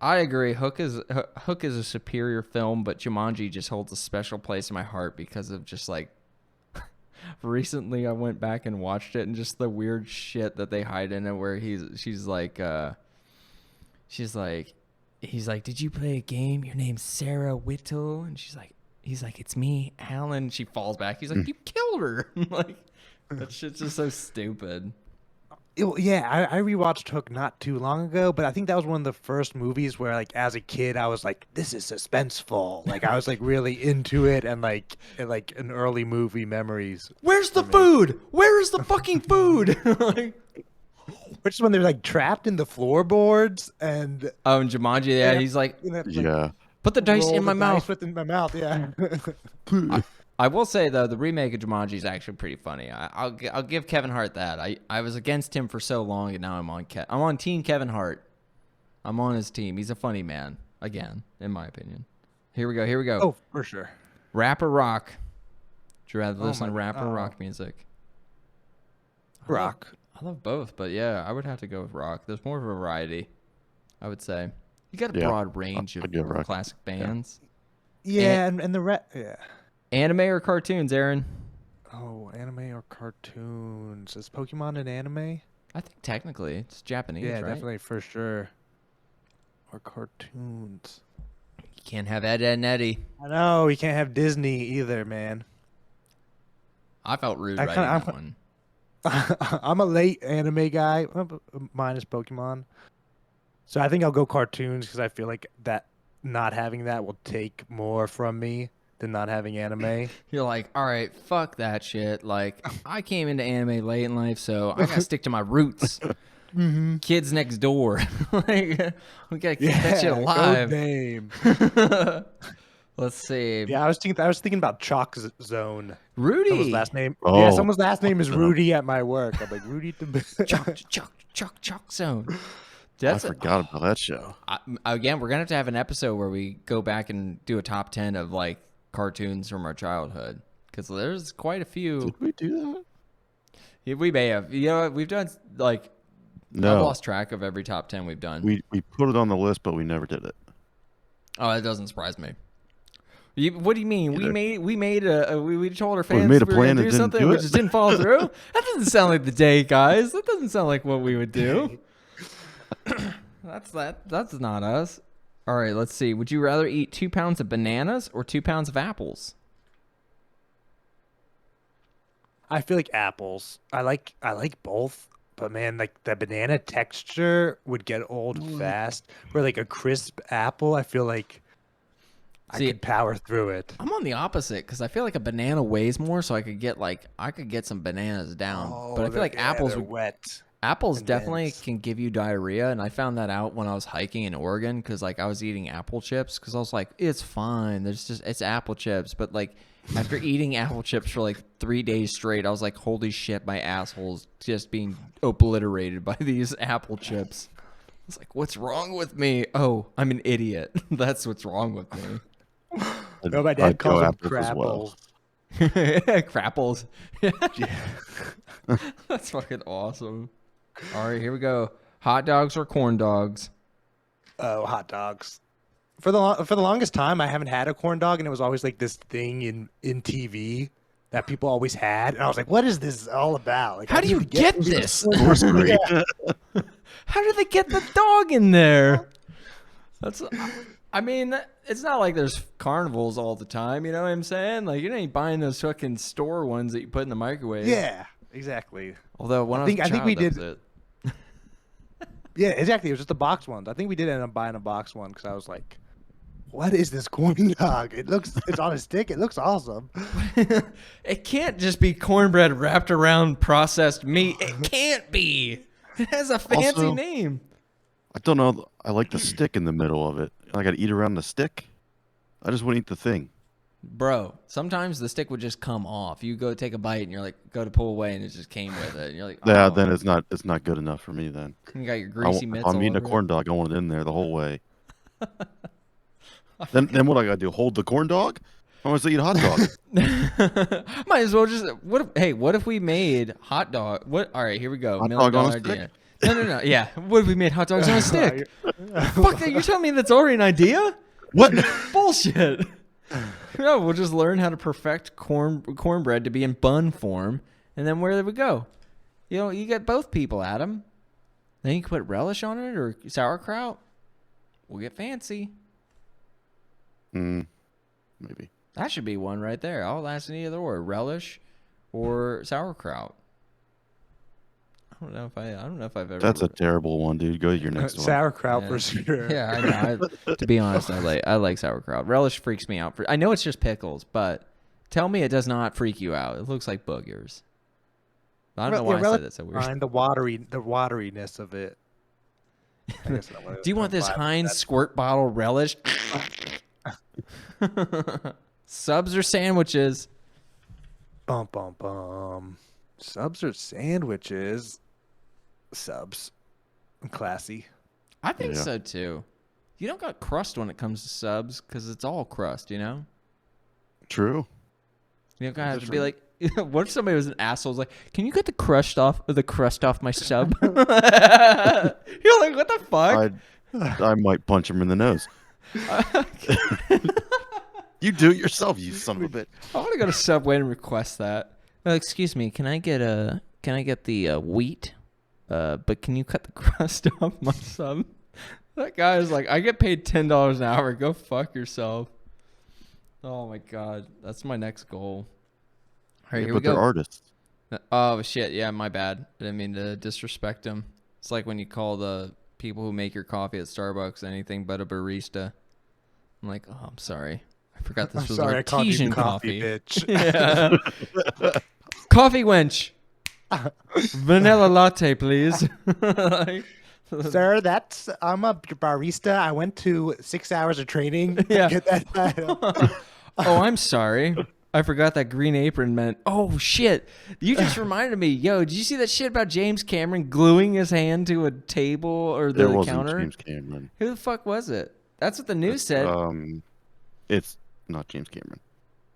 I agree. Hook is a superior film, but Jumanji just holds a special place in my heart because of just like, recently I went back and watched it and just the weird shit that they hide in it where he's like, he's like, did you play a game? Your name's Sarah Whittle. And he's like, it's me, Alan. She falls back. He's like, you killed her. Like, that shit's just so stupid. Yeah, I rewatched Hook not too long ago, but I think that was one of the first movies where, like, as a kid, I was like, "This is suspenseful." Like, I was like really into it, and like an early movie memories. Where's the food? Where is the fucking food? Like, which is when they're like trapped in the floorboards, and and Jumanji, yeah, he's like, Yeah. put the dice in my mouth. Within my mouth, yeah. I will say though, the remake of Jumanji is actually pretty funny. I'll give Kevin Hart that. I was against him for so long, and now I'm on Team Kevin Hart. I'm on his team. He's a funny man, again, in my opinion. Here we go. Oh, for sure. Rap or rock? Would you rather listen to rap or rock music? Rock. I love both, but yeah, I would have to go with rock. There's more of a variety, I would say. You got a broad range of classic bands. Yeah, and the yeah. Anime or cartoons, Aaron? Oh, anime or cartoons? Is Pokemon an anime? I think technically it's Japanese, yeah, right? definitely, for sure. Or cartoons. You can't have Ed, Edd and Eddie. I know, you can't have Disney either, man. I felt rude writing that one. I'm a late anime guy, minus Pokemon. So I think I'll go cartoons because I feel like that not having that will take more from me than not having anime. You're like, all right, fuck that shit. Like, I came into anime late in life, so I gotta stick to my roots. Mm-hmm. Kids next door. Like, we gotta keep that shit alive. Good name. Let's see. Yeah, I was thinking about Chalk Zone. Rudy. Someone's last name. Oh. Yeah, someone's last name is Rudy at my work. I'm like, Rudy the Chalk Zone. I forgot about that show. Again, we're gonna have to have an episode where we go back and do a top 10 of like cartoons from our childhood, because there's quite a few. Did we do that? Yeah, we may have. You know what? We've done like, No. I've lost track of every top 10 we've done. We put it on the list, but we never did it. Oh, that doesn't surprise me. What do you mean? Either. We told our fans we made a we were plan gonna and do didn't something, do we it? just didn't follow through. That doesn't sound like the day, guys. That doesn't sound like what we would do. That's not us. All right, let's see. Would you rather eat 2 pounds of bananas or 2 pounds of apples? I feel like apples. I like both, but man, like the banana texture would get old fast. Where like a crisp apple, I feel like I could power through it. I'm on the opposite because I feel like a banana weighs more, so I could get some bananas down. But I feel like apples would wet. Apples and definitely dense. can give you diarrhea, and I found that out when I was hiking in Oregon because like I was eating apple chips because I was like, it's fine. It's apple chips, but like after eating apple chips for like 3 days straight, I was like, holy shit, my asshole's just being obliterated by these apple chips. I was like, what's wrong with me? Oh, I'm an idiot. That's what's wrong with me. No, my dad I'd go calls them apples as well. Crapples. Yeah. That's fucking awesome. All right, here we go. Hot dogs or corn dogs? Oh, hot dogs. For the longest time, I haven't had a corn dog, and it was always like this thing in TV that people always had, and I was like, "What is this all about? Like, How I do need you to get these this? corn Horse dogs." great. Yeah. How did they get the dog in there? That's. I mean, it's not like there's carnivals all the time. You know what I'm saying? Like, you ain't buying those fucking store ones that you put in the microwave. Yeah, exactly. Although when I think- was a I think child, we that was did- it. Yeah, exactly. It was just the box ones. I think we did end up buying a box one because I was like, "What is this corn dog? It's on a stick. It looks awesome." It can't just be cornbread wrapped around processed meat. It can't be. It has a fancy Also- name. I don't know. I like the stick in the middle of it. I got to eat around the stick. I just wouldn't eat the thing. Bro, sometimes the stick would just come off. You go take a bite and you're like, go to pull away and it just came with it. And you're like, oh. Yeah, then it's not good enough for me. Then You got your I greasy want- mitts if I'm all eating a over corn dog, I want it in there the whole way. then what I gotta do? Hold the corn dog? I want to eat a hot dog. it. Might as well just what if we made hot dog? What? All right, here we go. Hot $1 million dog on a idea. No. Yeah. What if we made hot dogs on a stick? Fuck that. You're telling me that's already an idea? What? Bullshit. No, we'll just learn how to perfect cornbread to be in bun form, and then where do we go? You know, you get both people, Adam. Then you can put relish on it or sauerkraut. We'll get fancy. Maybe. That should be one right there. I'll ask any other or relish or sauerkraut. I don't know if I've ever. That's a terrible one, dude. Go to your next one. Sauerkraut Yeah. for sure. Yeah, I know. To be honest, I like sauerkraut. Relish freaks me out. I know it's just pickles, but tell me it does not freak you out. It looks like boogers. I don't know why I said that so weird. Fine, the wateriness of it. I guess that was- Do you want this vibe. Heinz squirt bottle relish? Subs or sandwiches? Bum bum bum. Subs or sandwiches? Subs. Classy. I think Yeah. so too. You don't got crust when it comes to subs because it's all crust, you know? True. You don't have to be like, what if somebody was an asshole? Was like, can you get the crust off my sub? You're like, what the fuck? I might punch him in the nose. You do it yourself, you son of a bitch. I want to go to Subway and request that. Excuse me, can I get the wheat? But can you cut the crust off my sub? That guy is like, I get paid $10 an hour. Go fuck yourself. Oh my god, that's my next goal. All right, Yeah, here we but they're go. artists. Oh shit, yeah, my bad. I didn't mean to disrespect them. It's like when you call the people who make your coffee at Starbucks anything but a barista. I'm like, oh, I'm sorry. I forgot this I'm was sorry, I called you artesian coffee, coffee. bitch. Yeah. Coffee wench. Vanilla latte, please. Like, Sir, I'm a barista. I went to 6 hours of training to Yeah. get that title. oh, I'm sorry. I forgot that Green Apron meant. Oh shit! You just reminded me. Yo, did you see that shit about James Cameron gluing his hand to a table or It the wasn't counter? James Cameron. Who the fuck was it? That's what the news said. It's not James Cameron.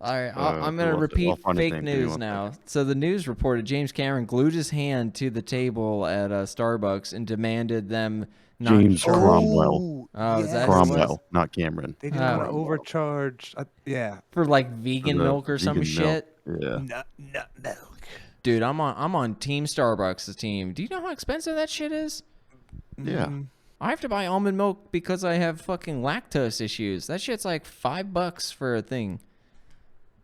All right, I'm I'll going to repeat find his fake name. Give me news one now. second. So the news reported James Cameron glued his hand to the table at Starbucks and demanded them not James charge. Cromwell. Oh, is yes. that who it was? Cromwell, not Cameron. They didn't want to Oh. overcharge. Yeah. For like vegan The milk or some vegan milk. shit. Yeah. Nut milk. Dude, I'm on Team Starbucks' team. Do you know how expensive that shit is? Yeah. I have to buy almond milk because I have fucking lactose issues. That shit's like $5 for a thing.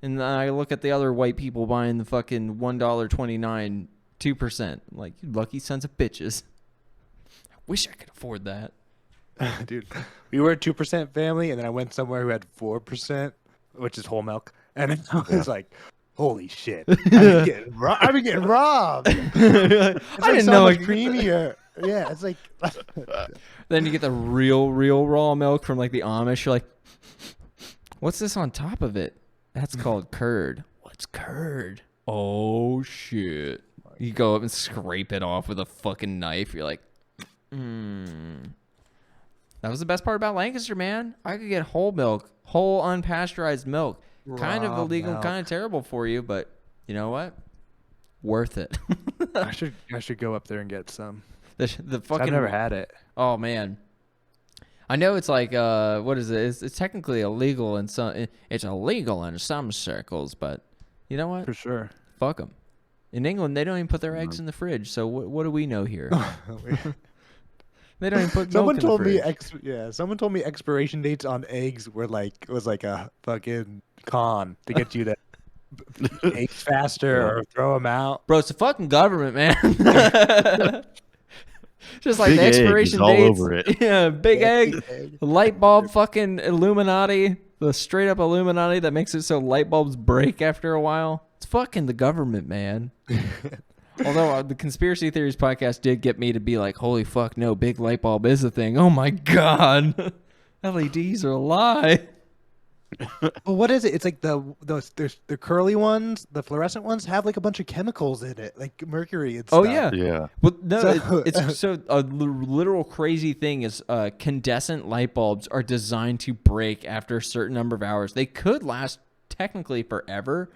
And then I look at the other white people buying the fucking $1.29, 2%. Like, you lucky sons of bitches. I wish I could afford that. Dude, we were a 2% family, and then I went somewhere who had 4%, which is whole milk. And I was like, holy shit. I've been getting robbed. It's I didn't so know much it. creamier. Yeah, it's like Then you get the real raw milk from like the Amish. You're like, what's this on top of it? That's called curd. What's curd? Oh shit! You go up and scrape it off with a fucking knife. You're like, That was the best part about Lancaster, man. I could get whole milk, whole unpasteurized milk. Kind of Raw illegal, milk. kind of terrible for you, but you know what? Worth it. I should go up there and get some. The fucking I've never had it. Oh man, I know it's like what is it? It's technically illegal in some. It's illegal in some circles, but you know what? For sure. Fuck them. In England, they don't even put their eggs in the fridge. So what do we know here? They don't even put Someone milk in told the fridge. me someone told me expiration dates on eggs was like a fucking con to get you to eggs faster or throw them out. Bro, it's the fucking government, man. Just like Big the egg is expiration all dates. over it. Yeah, big egg, light bulb, fucking Illuminati, the straight up Illuminati that makes it so light bulbs break after a while. It's fucking the government, man. Although the Conspiracy Theories podcast did get me to be like, holy fuck, no, big light bulb is a thing. Oh my God. LEDs are a lie. Well, what is it? It's like the curly ones, the fluorescent ones have like a bunch of chemicals in it, like mercury and stuff. Oh, yeah. Yeah. Well, no, So- it's so a literal crazy thing is incandescent light bulbs are designed to break after a certain number of hours. They could last technically forever,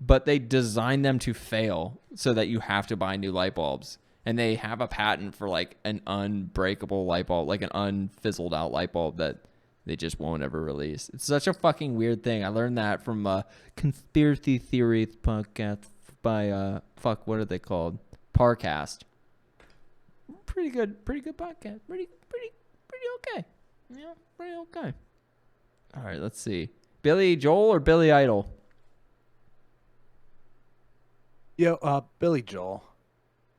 but they designed them to fail so that you have to buy new light bulbs. And they have a patent for like an unbreakable light bulb, like an unfizzled out light bulb that they just won't ever release. It's such a fucking weird thing. I learned that from a Conspiracy Theories podcast by what are they called? Parcast. Pretty good podcast. Pretty okay. Yeah, pretty okay. All right, let's see. Billy Joel or Billy Idol? Billy Joel.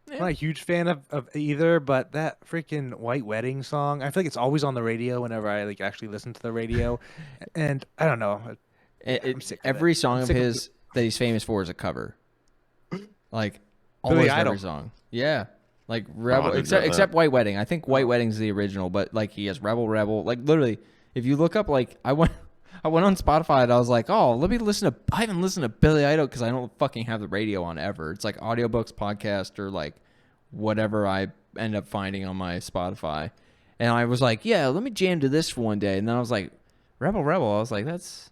Yeah. I'm not a huge fan of either, but that freaking White Wedding song, I feel like it's always on the radio whenever I like actually listen to the radio. And I don't know. I'm sick of Every it. song I'm of sick his that he's famous for is a cover. Like Billy almost Idol. every song. Yeah. Like Rebel, didn't know that. except White Wedding. I think White Wedding's the original, but like he has Rebel. Like literally, if you look up, like I went on Spotify and I was like, oh, let me listen to. I haven't listened to Billy Idol because I don't fucking have the radio on ever. It's like audiobooks, podcast, or like whatever I end up finding on my Spotify. And I was like, yeah, let me jam to this for one day. And then I was like, Rebel. I was like, that's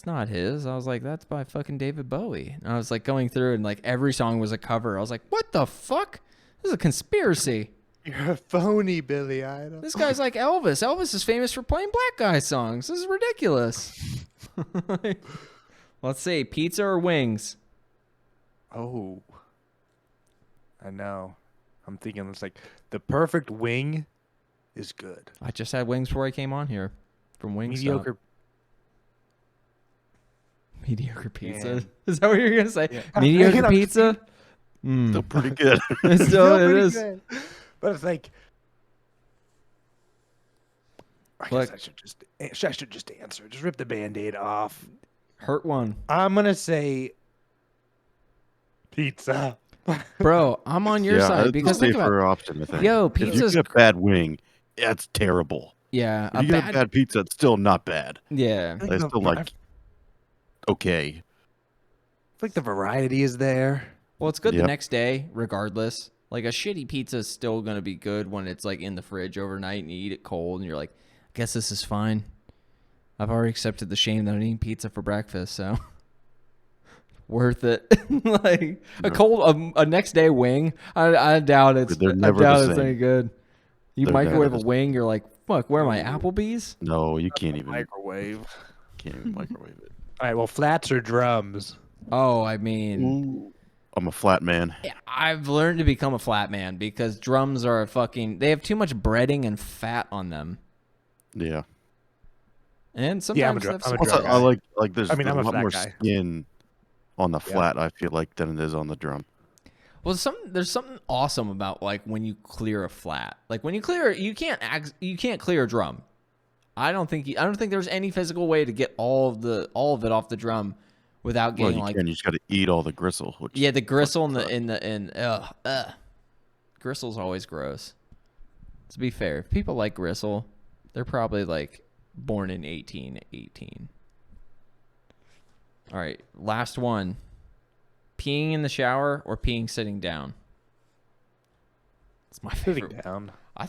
not his. I was like, that's by fucking David Bowie. And I was like going through and like every song was a cover. I was like, what the fuck? This is a conspiracy. You're a phony, Billy Idol. This guy's like Elvis. Elvis is famous for playing black guy songs. This is ridiculous. Let's see, pizza or wings? Oh, I know. I'm thinking it's like the perfect wing is good. I just had wings before I came on here from Wingstop. Mediocre pizza. Man. Is that what you're gonna say? Yeah. Mediocre I'm pizza. Still pretty good. It's still it pretty is. good. But it's like, I Look. guess I should just answer. Just rip the Band-Aid off. Hurt one, I'm gonna say pizza. bro. I'm on your yeah, side that's because the think about. safer option. I think. Yo, If you pizza's get a bad wing, that's terrible. Yeah, If you get a bad pizza, it's still not bad. yeah. It's still like okay. Like the variety is there. Well, it's good the Yep. next day, regardless. Like a shitty pizza is still gonna be good when it's like in the fridge overnight and you eat it cold and you're like, I guess this is fine. I've already accepted the shame that I'm eating pizza for breakfast, so worth it. Like a next day wing. I doubt it's. They're I never doubt the it's same. any good. You They're microwave never a the wing, you're like, fuck. Where am I? Applebee's? No, you can't even Microwave. microwave it. All right. Well, flats or drums? Oh, I mean. I'm a flat man. I've learned to become a flat man because drums are they have too much breading and fat on them. Yeah. And Yeah, I'm a sometimes drum- that's I'm a Also, drum I guy. like there's, I mean, there's I'm a a lot flat more guy. skin on the flat, I feel like, than it is on the drum. well, there's something awesome about like when you clear a flat. Like when you clear, you can't clear a drum. I don't think there's any physical way to get all of it off the drum without Well, getting you like can. You just got to eat all the gristle. Which yeah, the gristle and gristle's always gross. To be fair, if people like gristle, they're probably like born in 1818. All right, last one. Peeing in the shower or peeing sitting down? It's my Sitting favorite. down. Am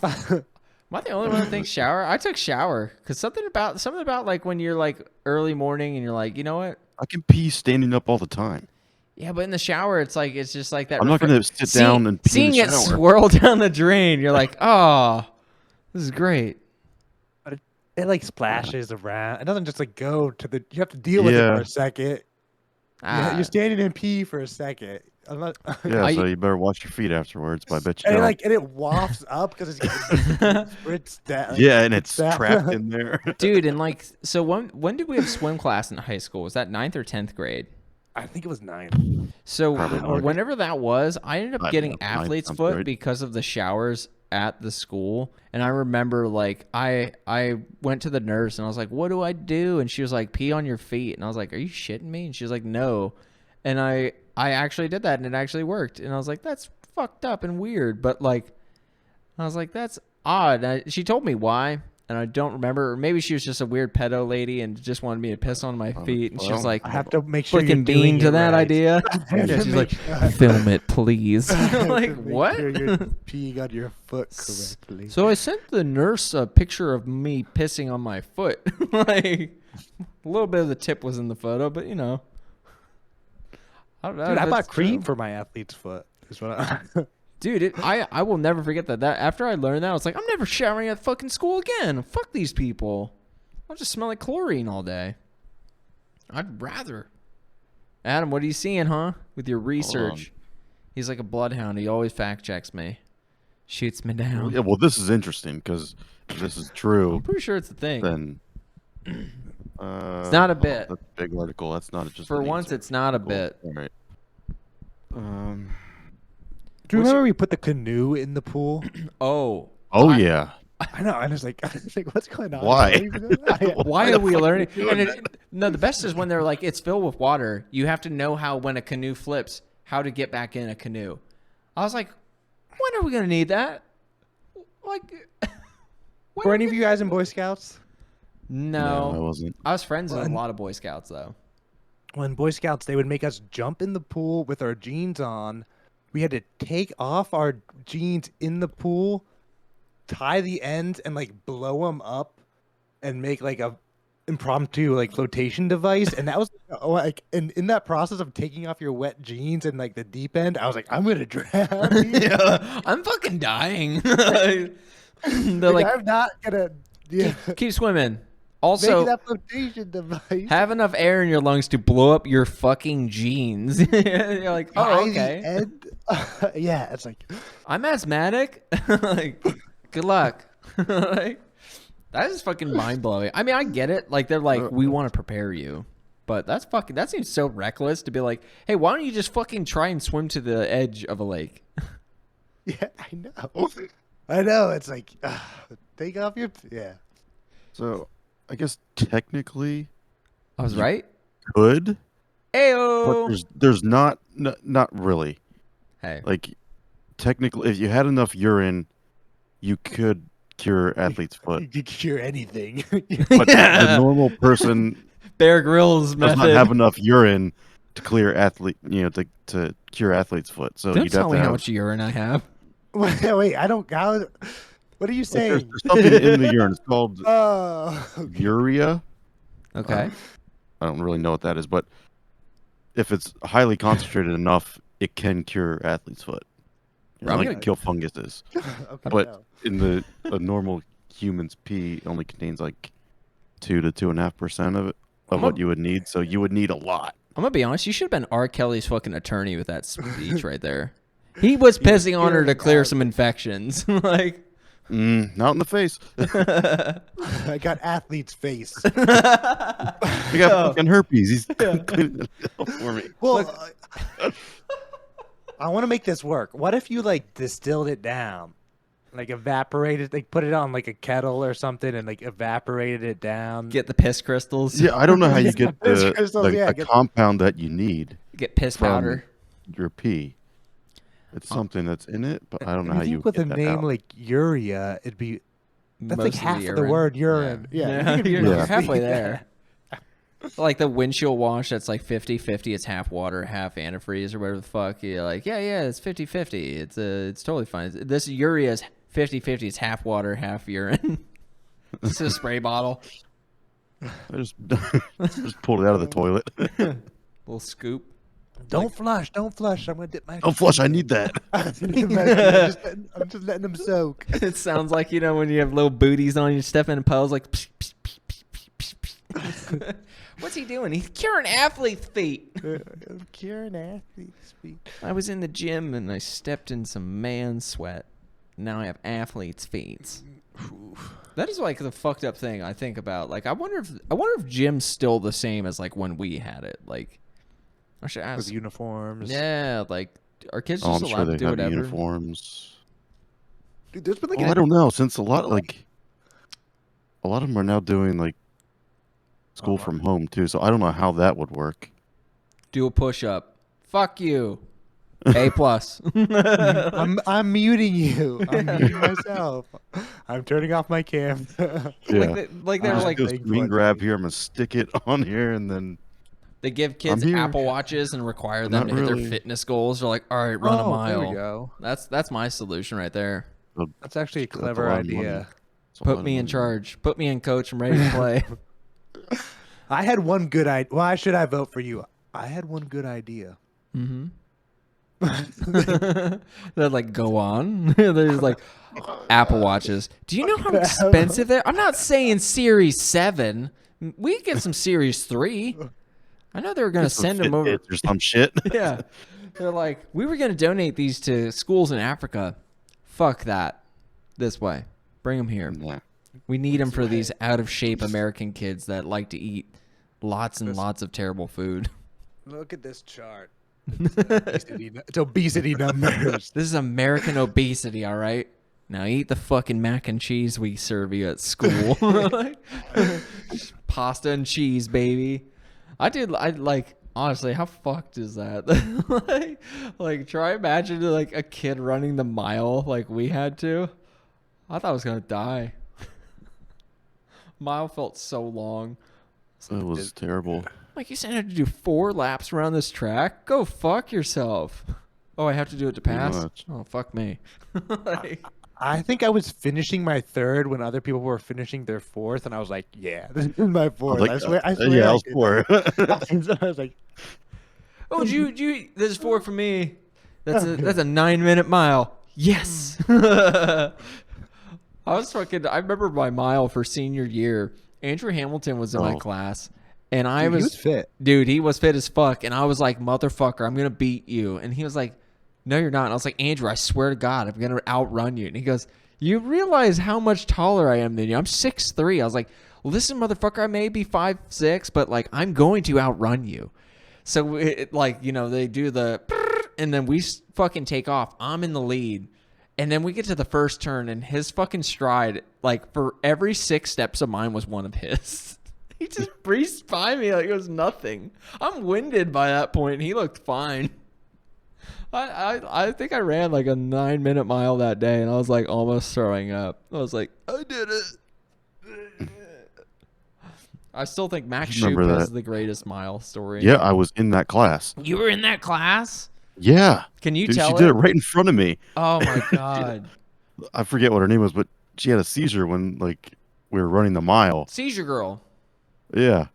I the only one that thinks shower? I took shower because something about like when you're like early morning and you're like, you know what? I can pee standing up all the time. Yeah, but in the shower, it's just like that. I'm not going to sit down and pee seeing in the it shower. swirl down the drain. You're like, oh, this is great. It like splashes around. It doesn't just like go to the. You have to deal with it for Yeah. a second. Ah, You're standing in pee for a second. Unless, Yeah, so I- you better wash your feet afterwards. But I bet you and don't. it wafts up because it's spritz that. Like, Yeah, and spritz it's down. trapped in there. dude, and like, so when did we have swim class in high school? Was that 9th or 10th grade? I think it was 9. So Probably not. whenever that was, I ended up I getting don't know, ninth athlete's sounds foot right. because of the showers at the school. And I remember like I went to the nurse and I was like, "What do I do?" And she was like, "Pee on your feet." And I was like, "Are you shitting me?" And she was like, "No." And I actually did that and it actually worked. And I was like, "That's fucked up and weird." But like I was like, "That's odd." And she told me why. And I don't remember. Or maybe she was just a weird pedo lady and just wanted me to piss on my feet. And she was well, like, I have to make sure you're flicking doing bean to it that right. idea. I have to She's make like, sure- film it, please. I have like, to make what? Sure you're peeing on your foot correctly. So I sent the nurse a picture of me pissing on my foot. Like, a little bit of the tip was in the photo, but you know. I don't know. Dude, if I bought it's cream true. for my athlete's foot. Is what I, Dude, I will never forget that. After I learned that, I was like, I'm never showering at fucking school again. Fuck these people. I'll just smell like chlorine all day. I'd rather. Adam, what are you seeing, huh? With your research. He's like a bloodhound. He always fact checks me. Shoots me down. Yeah, well, this is interesting because if this is true, I'm pretty sure it's a thing. then It's not a bit. That's a big article. That's not just For an once, answer. it's not a Cool. bit. All right. do you remember we put the canoe in the pool? Oh. Oh yeah. I know. I was like, what's going on? Why? I don't even know. Why are we learning? And no, the best is when they're like, it's filled with water. You have to know how, when a canoe flips, how to get back in a canoe. I was like, when are we going to need that? Like, when Were are any we of you guys in Boy Scouts? No, I No. wasn't. I was friends with a Well, lot of Boy Scouts, though. Well, in Boy Scouts, they would make us jump in the pool with our jeans on. We had to take off our jeans in the pool, tie the ends, and like blow them up, and make like a impromptu like flotation device. And that was like, and in that process of taking off your wet jeans and like the deep end, I was like, I'm gonna drown. Yeah, I'm fucking dying. They're like, I'm not gonna keep swimming. make Also, that flotation device. have enough air in your lungs to blow up your fucking jeans. You're like, Tie oh, the okay. end. Yeah, it's like I'm asthmatic. Like, good luck. Like, that is fucking mind blowing. I mean, I get it. Like, they're like, we want to prepare you, but that seems so reckless to be like, hey, why don't you just fucking try and swim to the edge of a lake? yeah, I know. I know. It's like take off your So I guess technically I was right. could, but Ayo. there's not really. Hey, Like technically, if you had enough urine, you could cure athlete's foot. You could cure anything. But the normal person Bear Grylls does method. not have enough urine to clear to cure athlete's foot. So Don't you'd tell have me to how have much urine I have. Wait, I don't. What are you there's saying? something in the urine. It's called Oh, okay. urea. Okay. I don't really know what that is, but if it's highly concentrated enough, it can cure athlete's foot. You know, I'm like gonna- kill funguses. Okay, But no. in a normal human's pee only contains like 2 to 2.5% of it of what you would need. So you would need a lot. I'm gonna be honest. You should have been R. Kelly's fucking attorney with that speech right there. He was pissing on her to clear some infections. Like, Not in the face. I got athlete's face. I got fucking herpes. He's cleaning it up for me. Well, I want to make this work. What if you like distilled it down, like evaporated, like put it on like a kettle or something, and like evaporated it down? get the piss crystals. Yeah, I don't know how you get Those the crystals, yeah, get- compound that you need Get piss from powder. your pee. It's something that's in it, but I don't know I how you think with a get that name out. like urea, it'd be that's like Most half of the urine. word urine. Yeah, you can you're Yeah. halfway there. Like the windshield wash that's like 50-50. It's half water, half antifreeze or whatever the fuck. You're like, yeah, it's 50-50. It's totally fine. This urea is 50-50. It's half water, half urine. It's a spray bottle. I just just pulled it out of the toilet. Little scoop. Don't flush. Don't flush. I'm gonna dip my. Oh, flush! I need that. I'm just letting them soak. It sounds like, you know, when you have little booties on, you step in puddles like. Psh, psh, psh, psh, psh, psh, psh. What's he doing? He's curing athlete's feet. I'm curing athlete's feet. I was in the gym and I stepped in some man sweat. Now I have athlete's feet. That is like the fucked up thing I think about. Like, I wonder if gym's still the same as like when we had it. Like, I should ask. With uniforms. Yeah, like, are kids Oh, just I'm sure allowed to they do have whatever? uniforms. Dude, there's been like Well, I don't know. Since a lot of them are now doing like school from home too, so I don't know how that would work. Do a push up. Fuck you. A plus. I'm muting you. I'm muting myself. I'm turning off my camera. Yeah. Like they're Just like do a screen grab here. I'm gonna stick it on here, and then they give kids I'm here. Apple Watches and require them Not to hit their really. fitness goals. They're like, all right, run a mile. There we go. That's my solution right there. That's actually a That's a clever lot of money. idea. It's a lot Put of me in money. charge. Put me in coach. I'm ready to play. I had one good idea. Why should I vote for you? I had one good idea. Mm-hmm. They're like, go on. They're just like, Apple Watches. Do you know how expensive they're? I'm not saying Series 7. We could get some Series 3. I know they were going to Some send them over. Fitbits or some shit. Yeah. They're like, we were going to donate these to schools in Africa. Fuck that. This way. Bring them here. Yeah. We need them for these out-of-shape American kids that like to eat lots and lots of terrible food. Look at this chart. It's obesity numbers. This is American obesity, all right? Now eat the fucking mac and cheese we serve you at school. Like, pasta and cheese, baby. I like, honestly, how fucked is that? like try imagine like a kid running the mile like we had to. I thought I was gonna die. Mile felt so long. It was terrible. Like, you said I had to do 4 laps around this track? Go fuck yourself. Oh, I have to do it to Pretty pass? much. Oh, fuck me. Like, I think I was finishing my third when other people were finishing their fourth, and I was like, "Yeah, this is my fourth." Like, I swear. yeah, I was poor. I was like, oh, you this is 4 for me. That's a 9-minute mile. Yes. I remember my mile for senior year. Andrew Hamilton was in my class. And I dude, was he was fit. Dude, he was fit as fuck. And I was like, motherfucker, I'm going to beat you. And he was like, no, you're not. And I was like, Andrew, I swear to God, I'm going to outrun you. And he goes, you realize how much taller I am than you. I'm 6'3". I was like, listen, motherfucker, I may be 5'6", but like, I'm going to outrun you. So they do the, and then we fucking take off. I'm in the lead. And then we get to the first turn, and his fucking stride, like, for every 6 steps of mine was one of his. He just breezed by me like it was nothing. I'm winded by that point, and he looked fine. I think I ran like a 9-minute mile that day, and I was like almost throwing up. I was like, I did it. I still think Max Shoup has the greatest mile story. Yeah, I was in that class. You were in that class? Yeah. Can you Dude, tell she it? did it right in front of me. Oh my God. I forget what her name was, but she had a seizure when like we were running the mile. Seizure girl. Yeah.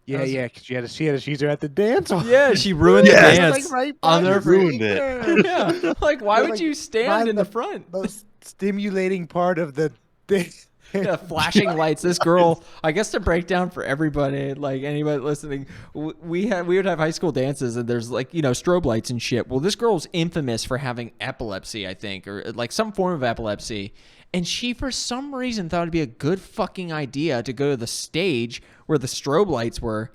Yeah, because she had a seizure at the dance. Yeah, she ruined the Yes. dance. Like, right I'll by never you. ruined it. Yeah. Like, why You're would like, you stand in the front? Most stimulating part of the thing. Yeah, flashing lights. This girl, I guess to break down for everybody, like anybody listening, we would have high school dances and there's like, strobe lights and shit. Well, this girl's infamous for having epilepsy, I think, or like some form of epilepsy. And she, for some reason, thought it'd be a good fucking idea to go to the stage where the strobe lights were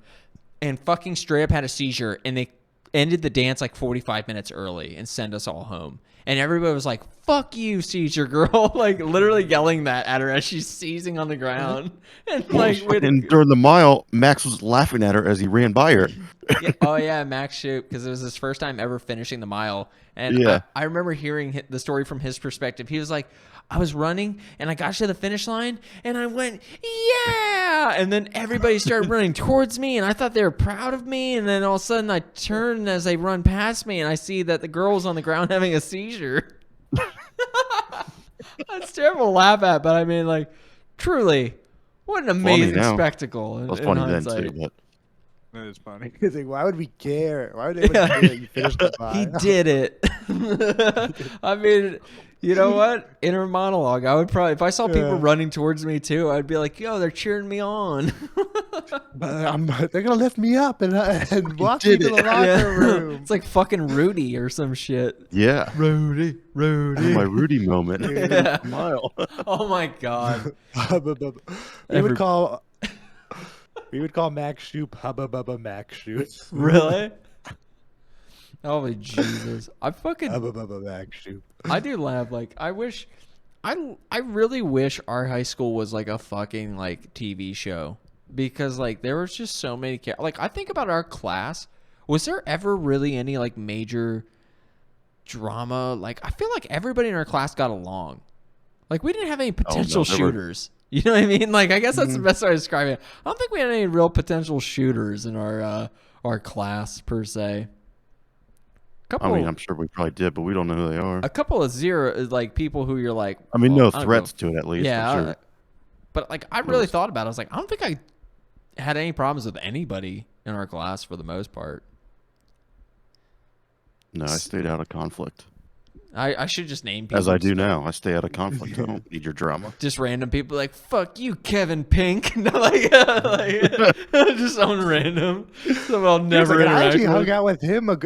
and fucking straight up had a seizure. And they ended the dance like 45 minutes early and sent us all home. And everybody was like, fuck you, seizure girl. Like literally yelling that at her as she's seizing on the ground. And like, And during the mile, Max was laughing at her as he ran by her. yeah, oh yeah, Max Shoup, because it was his first time ever finishing the mile. And Yeah. I remember hearing the story from his perspective. He was like, I was running and I got to the finish line and I went, yeah. And then everybody started running towards me and I thought they were proud of me. And then all of a sudden I turn as they run past me and I see that the girl's on the ground having a seizure. That's terrible to laugh at, but I mean, like, truly, what an amazing now. spectacle. That was in funny then hindsight. too, but That is funny. It's like, why would we care? Why would anyone care that you finished the pie? He did it. I mean, you know what? Inner monologue. I would probably, if I saw people running towards me too, I'd be like, "Yo, they're cheering me on." They're gonna lift me up and walk me to the locker room. It's like fucking Rudy or some shit. Yeah. Rudy. My Rudy moment. Yeah. Smile. Oh my god. We would call Max Shoop Hubba Bubba Max Shoop. Really? Oh Jesus! Hubba Bubba Max Shoop. I do laugh. Like I really wish our high school was like a fucking like TV show, because like there was just so many like I think about our class. Was there ever really any like major drama? Like I feel like everybody in our class got along. Like we didn't have any potential shooters. You know what I mean? Like I guess that's the best way to describe it. I don't think we had any real potential shooters in our class per se. I mean, I'm sure we probably did, but we don't know who they are. A couple of like people who you're like. I mean, no threats to it at least. Yeah, for sure. But like I really thought about it. I was like, I don't think I had any problems with anybody in our class for the most part. No, I stayed out of conflict. I should just name people. As I do now. I stay out of conflict. I don't need your drama. Just random people like, fuck you, Kevin Pink. No, like just someone random. Someone I'll never interact I actually with. hung out with him a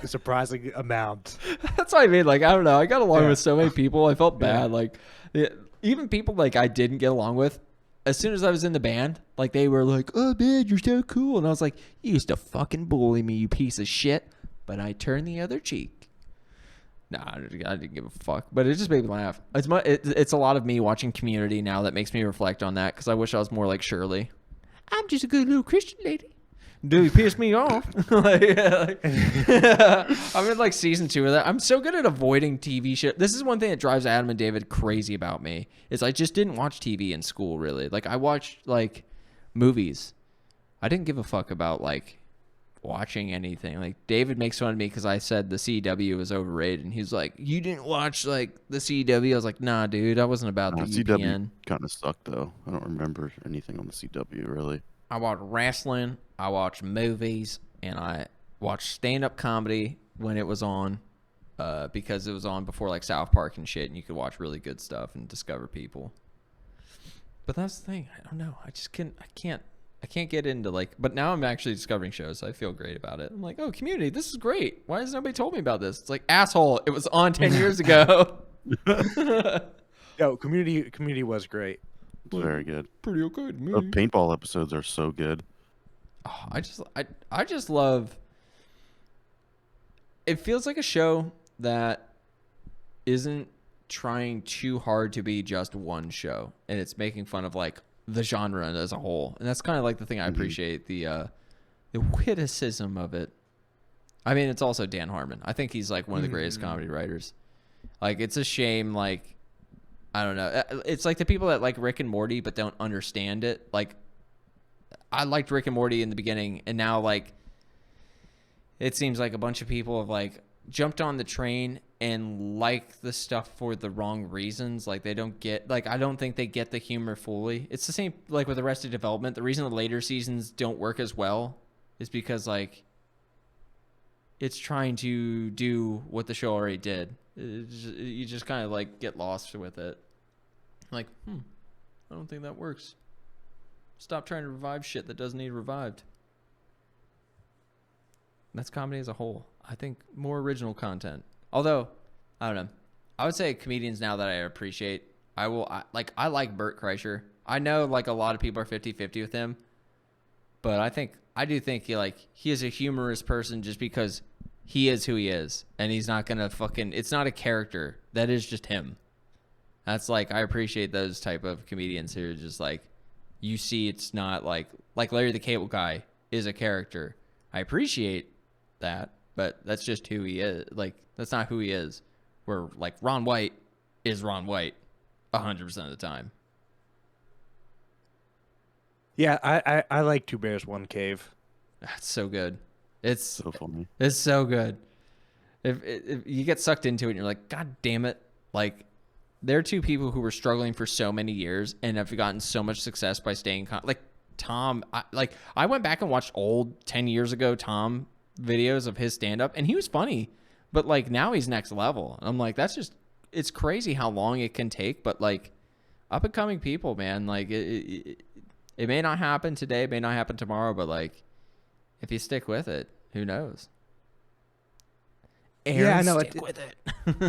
surprising amount. That's what I mean. Like, I don't know. I got along with so many people. I felt bad. Like, even people like I didn't get along with, as soon as I was in the band, like they were like, oh man, you're so cool. And I was like, you used to fucking bully me, you piece of shit. But I turned the other cheek. Nah, I didn't give a fuck. But it just made me laugh. It's a lot of me watching Community now that makes me reflect on that, because I wish I was more like Shirley. I'm just a good little Christian lady. Dude, you pissed me off. I'm in like season 2 of that. I'm so good at avoiding TV shit. This is one thing that drives Adam and David crazy about me, is I just didn't watch TV in school, really. Like I watched like movies. I didn't give a fuck about like watching anything. Like David makes fun of me because I said the CW was overrated, and he's like, you didn't watch like the CW? I was like, nah dude, I wasn't about the CW UPN. kind of sucked though. I don't remember anything on the CW really. I watched wrestling, I watched movies, and I watched stand-up comedy when it was on, because it was on before like South Park and shit, and you could watch really good stuff and discover people. But that's the thing, I don't know, I can't get into like, but now I'm actually discovering shows, so I feel great about it. I'm like, oh, Community, this is great. Why has nobody told me about this? It's like, asshole, it was on 10 years ago. Yo, Community was great. Very good. Pretty okay to me. The paintball episodes are so good. Oh, I just love, it feels like a show that isn't trying too hard to be just one show, and it's making fun of like the genre as a whole, and that's kind of like the thing I appreciate, the witticism of it. I mean, it's also Dan Harmon. I think he's like one of the greatest comedy writers. Like, it's a shame, like, I don't know, it's like the people that like Rick and Morty but don't understand it. Like, I liked Rick and Morty in the beginning, and now like it seems like a bunch of people have like jumped on the train and like the stuff for the wrong reasons. Like, they don't get, like, I don't think they get the humor fully. It's the same like with Arrested Development. The reason the later seasons don't work as well is because like it's trying to do what the show already did. You just kind of like get lost with it. Like, I don't think that works. Stop trying to revive shit that doesn't need revived. That's comedy as a whole. I think more original content. Although, I don't know. I would say comedians now that I appreciate, I like Bert Kreischer. I know like a lot of people are 50-50 with him, but I do think he is a humorous person just because he is who he is, and he's not gonna it's not a character. That is just him. That's like, I appreciate those type of comedians who are just like, you see, it's not like Larry the Cable Guy is a character. I appreciate that, but that's just who he is. Like, that's not who he is. Where like Ron White is Ron White 100% of the time. Yeah, I like Two Bears, One Cave. That's so good. It's So funny. It's so good. If you get sucked into it and you're like, God damn it. Like, there are two people who were struggling for so many years and have gotten so much success by staying like Tom, I went back and watched old 10 years ago Tom videos of his stand-up, and he was funny, but like now he's next level. And I'm like, it's crazy how long it can take, but like up and coming people, man, like it may not happen today, it may not happen tomorrow, but like if you stick with it, who knows? Aaron, I know. stick with it.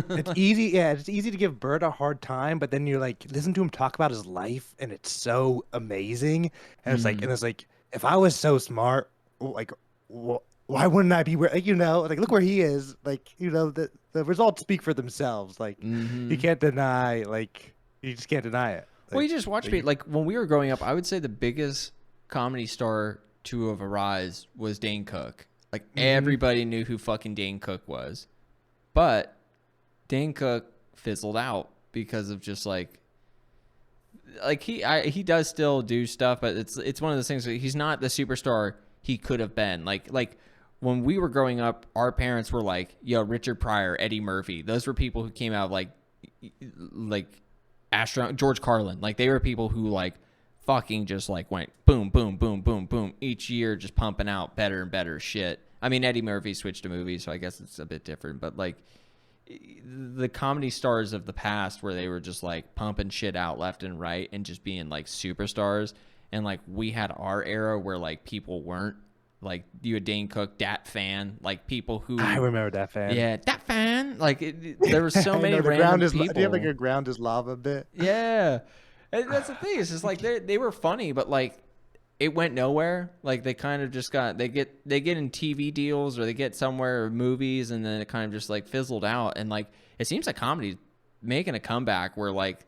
It's easy. Yeah, it's easy to give Bert a hard time, but then you're like, listen to him talk about his life, and it's so amazing. And it's like, if I was so smart, like, why wouldn't I be where? Like, like look where he is. Like, the results speak for themselves. Like, you can't deny. Like, you just can't deny it. Like, well, you just watch me. Like when we were growing up, I would say the biggest comedy star to have arisen was Dane Cook. Like everybody knew who fucking Dane Cook was, but Dane Cook fizzled out because of just like he does still do stuff, but it's one of those things. He's not the superstar he could have been. Like when we were growing up, our parents were like, yo, Richard Pryor, Eddie Murphy. Those were people who came out like astronaut George Carlin. Like they were people who like fucking just like went boom, boom, boom, boom, boom each year, just pumping out better and better shit. I mean, Eddie Murphy switched to movies, so I guess it's a bit different. But like the comedy stars of the past, where they were just like pumping shit out left and right and just being like superstars, and like we had our era where like people weren't. Like you had Dane Cook, Dat Fan, like people who I remember Dat Fan. Yeah, Dat Fan. Like there were so many random people. Do you have like a ground is lava bit? Yeah. And that's the thing. It's just like they were funny, but like it went nowhere. Like they kind of just they get in TV deals or they get somewhere or movies, and then it kind of just like fizzled out. And like it seems like comedy's making a comeback where like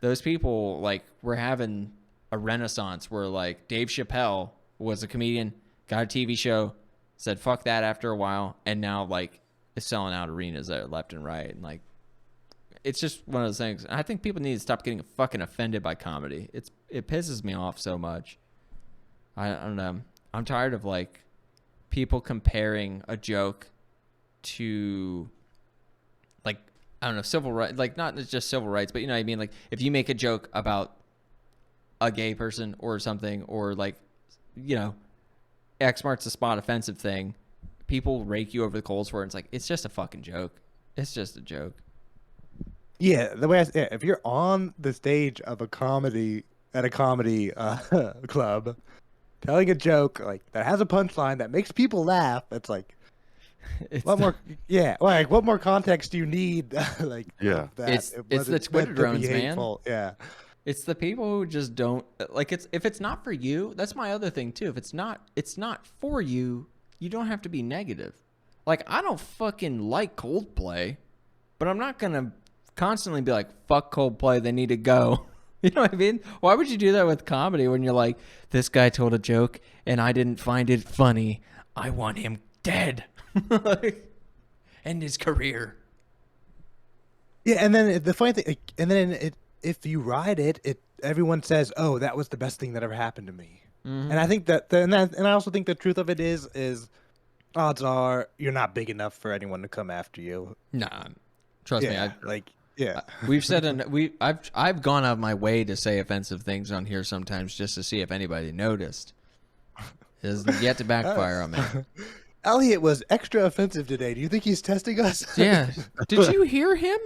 those people like we're having a renaissance where like Dave Chappelle was a comedian, got a TV show, said fuck that after a while, and now like is selling out arenas there left and right, and like it's just one of those things. I think people need to stop getting fucking offended by comedy. It pisses me off so much. I don't know. I'm tired of like people comparing a joke to like I don't know, civil rights, like not just civil rights, but you know what I mean? Like if you make a joke about a gay person or something, or like, X marks the spot offensive thing, people rake you over the coals for it. It's like, it's just a fucking joke. It's just a joke. Yeah, the way if you're on the stage of a comedy at a comedy club, telling a joke like that has a punchline that makes people laugh, it's like, what more context do you need? Like, it's the Twitter drones, man. Yeah, it's the people who just don't like. If it's not for you, that's my other thing too. If it's not for you, you don't have to be negative. Like I don't fucking like Coldplay, but I'm not gonna constantly be like, fuck Coldplay, they need to go. You know what I mean? Why would you do that with comedy when you're like, this guy told a joke and I didn't find it funny, I want him dead. Like, end his career. Yeah, and then the funny thing, if you ride it, everyone says, oh, that was the best thing that ever happened to me. Mm-hmm. And I think and I also think the truth of it is odds are you're not big enough for anyone to come after you. Nah, trust me. We've said I've gone out of my way to say offensive things on here sometimes just to see if anybody noticed. It has yet to backfire on me. Elliott was extra offensive today. Do you think he's testing us? Yeah. Did you hear him?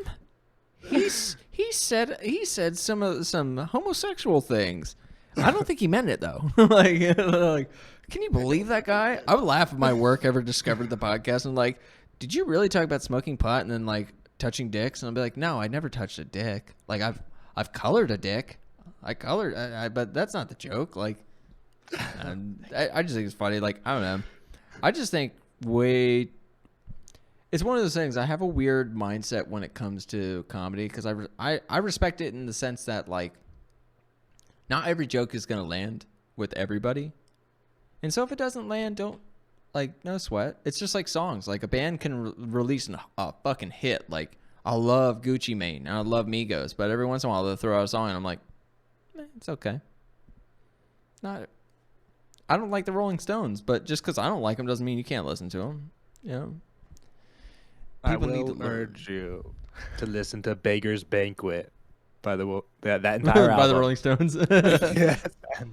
He said some homosexual things. I don't think he meant it though. like, can you believe that guy? I would laugh if my work ever discovered the podcast and like, did you really talk about smoking pot and then like touching dicks? And I'll be like, no, I never touched a dick. Like I've colored a dick. But that's not the joke. Like, I just think it's funny. Like, I don't know. I just think it's one of those things. I have a weird mindset when it comes to comedy because I respect it in the sense that like not every joke is going to land with everybody. And so if it doesn't land, don't like, no sweat. It's just like songs. Like a band can release a fucking hit. Like I love Gucci Mane and I love Migos, but every once in a while they'll throw out a song and I'm like, it's okay. I don't like the Rolling Stones, but just because I don't like them doesn't mean you can't listen to them. You know? People need to urge you to listen to Beggar's Banquet by that entire album. By the Rolling Stones. Yes,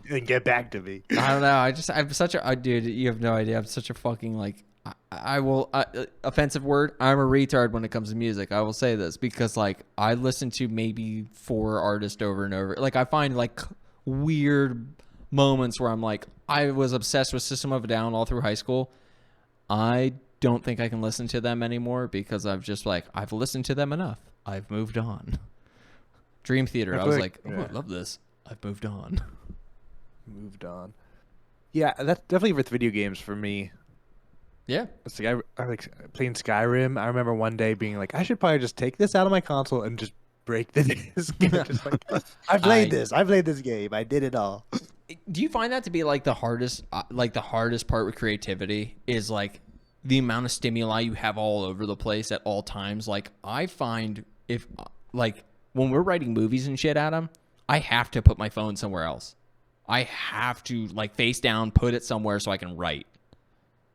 and get back to me. I don't know. I'm such a dude. You have no idea. I'm such a fucking like. I will offensive word. I'm a retard when it comes to music. I will say this because like I listen to maybe 4 artists over and over. Like I find like weird moments where I'm like I was obsessed with System of a Down all through high school. I don't think I can listen to them anymore because I've just like I've listened to them enough. I've moved on. Dream Theater. I was like, oh, I love this. I've moved on. Moved on. Yeah, that's definitely with video games for me. Yeah. It's like I like playing Skyrim. I remember one day being like, I should probably just take this out of my console and just break the disc. Just like, I played this game. I did it all. Do you find that to be like the hardest part with creativity is like the amount of stimuli you have all over the place at all times? Like I find if like when we're writing movies and shit, Adam, I have to put my phone somewhere else. I have to like face down, put it somewhere so I can write.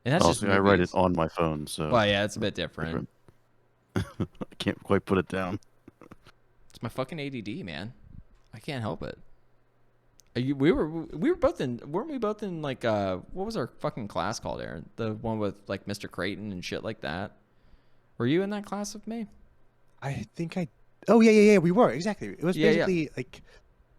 And that's just I write it on my phone, so. Well, yeah, it's a bit different. I can't quite put it down. It's my fucking ADD, man. I can't help it. We were both in. Weren't we both in like what was our fucking class called, Aaron? The one with like Mr. Creighton and shit like that. Were you in that class with me? I think I. Oh yeah. We were exactly. It was basically like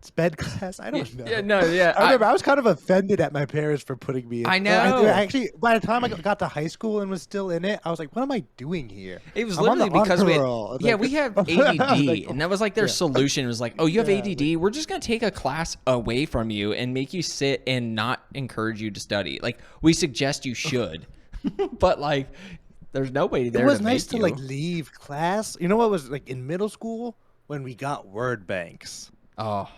sped class. I don't know. Yeah, no, yeah. I remember I was kind of offended at my parents for putting me in. I know. Actually, by the time I got to high school and was still in it, I was like, what am I doing here? It was literally because we have ADD, like, and that was like their solution. It was like, oh, you have ADD. We're just going to take a class away from you and make you sit and not encourage you to study. Like, we suggest you should, but like, there's nobody there. It was to nice to make you. like leave class. You know what was like in middle school when we got word banks? Oh.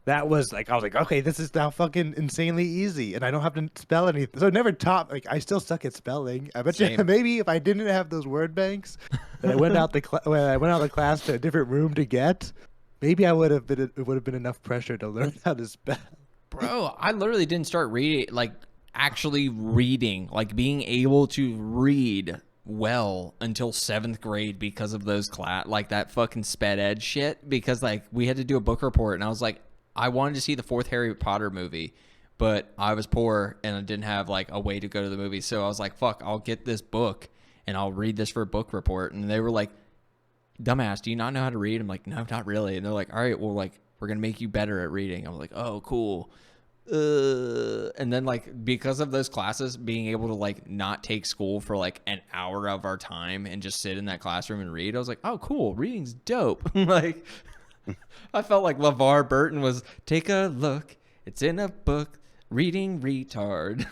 That was like, I was like, okay, this is now fucking insanely easy, and I don't have to spell anything. So it never taught, like, I still suck at spelling. I bet you maybe if I didn't have those word banks, that I went out when I went out of class to a different room to get, maybe it would have been enough pressure to learn how to spell. Bro, I literally didn't start reading, like, actually reading, like, being able to read well until 7th grade because of those like that fucking sped ed shit, because, like, we had to do a book report, and I was like, I wanted to see the 4th Harry Potter movie, but I was poor and I didn't have like a way to go to the movie. So I was like, fuck, I'll get this book and I'll read this for a book report. And they were like, dumbass, do you not know how to read? I'm like, no, not really. And they're like, all right, well, like, we're going to make you better at reading. I was like, oh, cool. And then like, because of those classes, being able to like not take school for like an hour of our time and just sit in that classroom and read, I was like, oh, cool. Reading's dope. Like, I felt like LeVar Burton was, take a look, it's in a book, reading retard.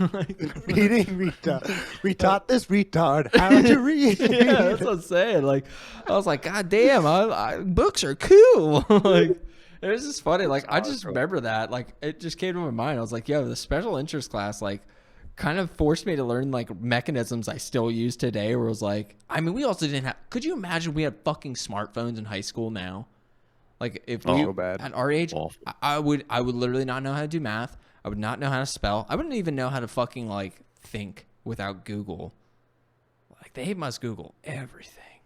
Reading retard. We taught this retard how to read. Yeah, that's what I'm saying. Like, I was like, God damn, books are cool. Like, it was just funny. Like, I just remember that. Like, it just came to my mind. I was like, yo, the special interest class, like, kind of forced me to learn, like, mechanisms I still use today, where it was like, I mean, we also didn't have, could you imagine we had fucking smartphones in high school now? Like if we at our age, I would literally not know how to do math. I would not know how to spell. I wouldn't even know how to fucking like think without Google. Like they must Google everything.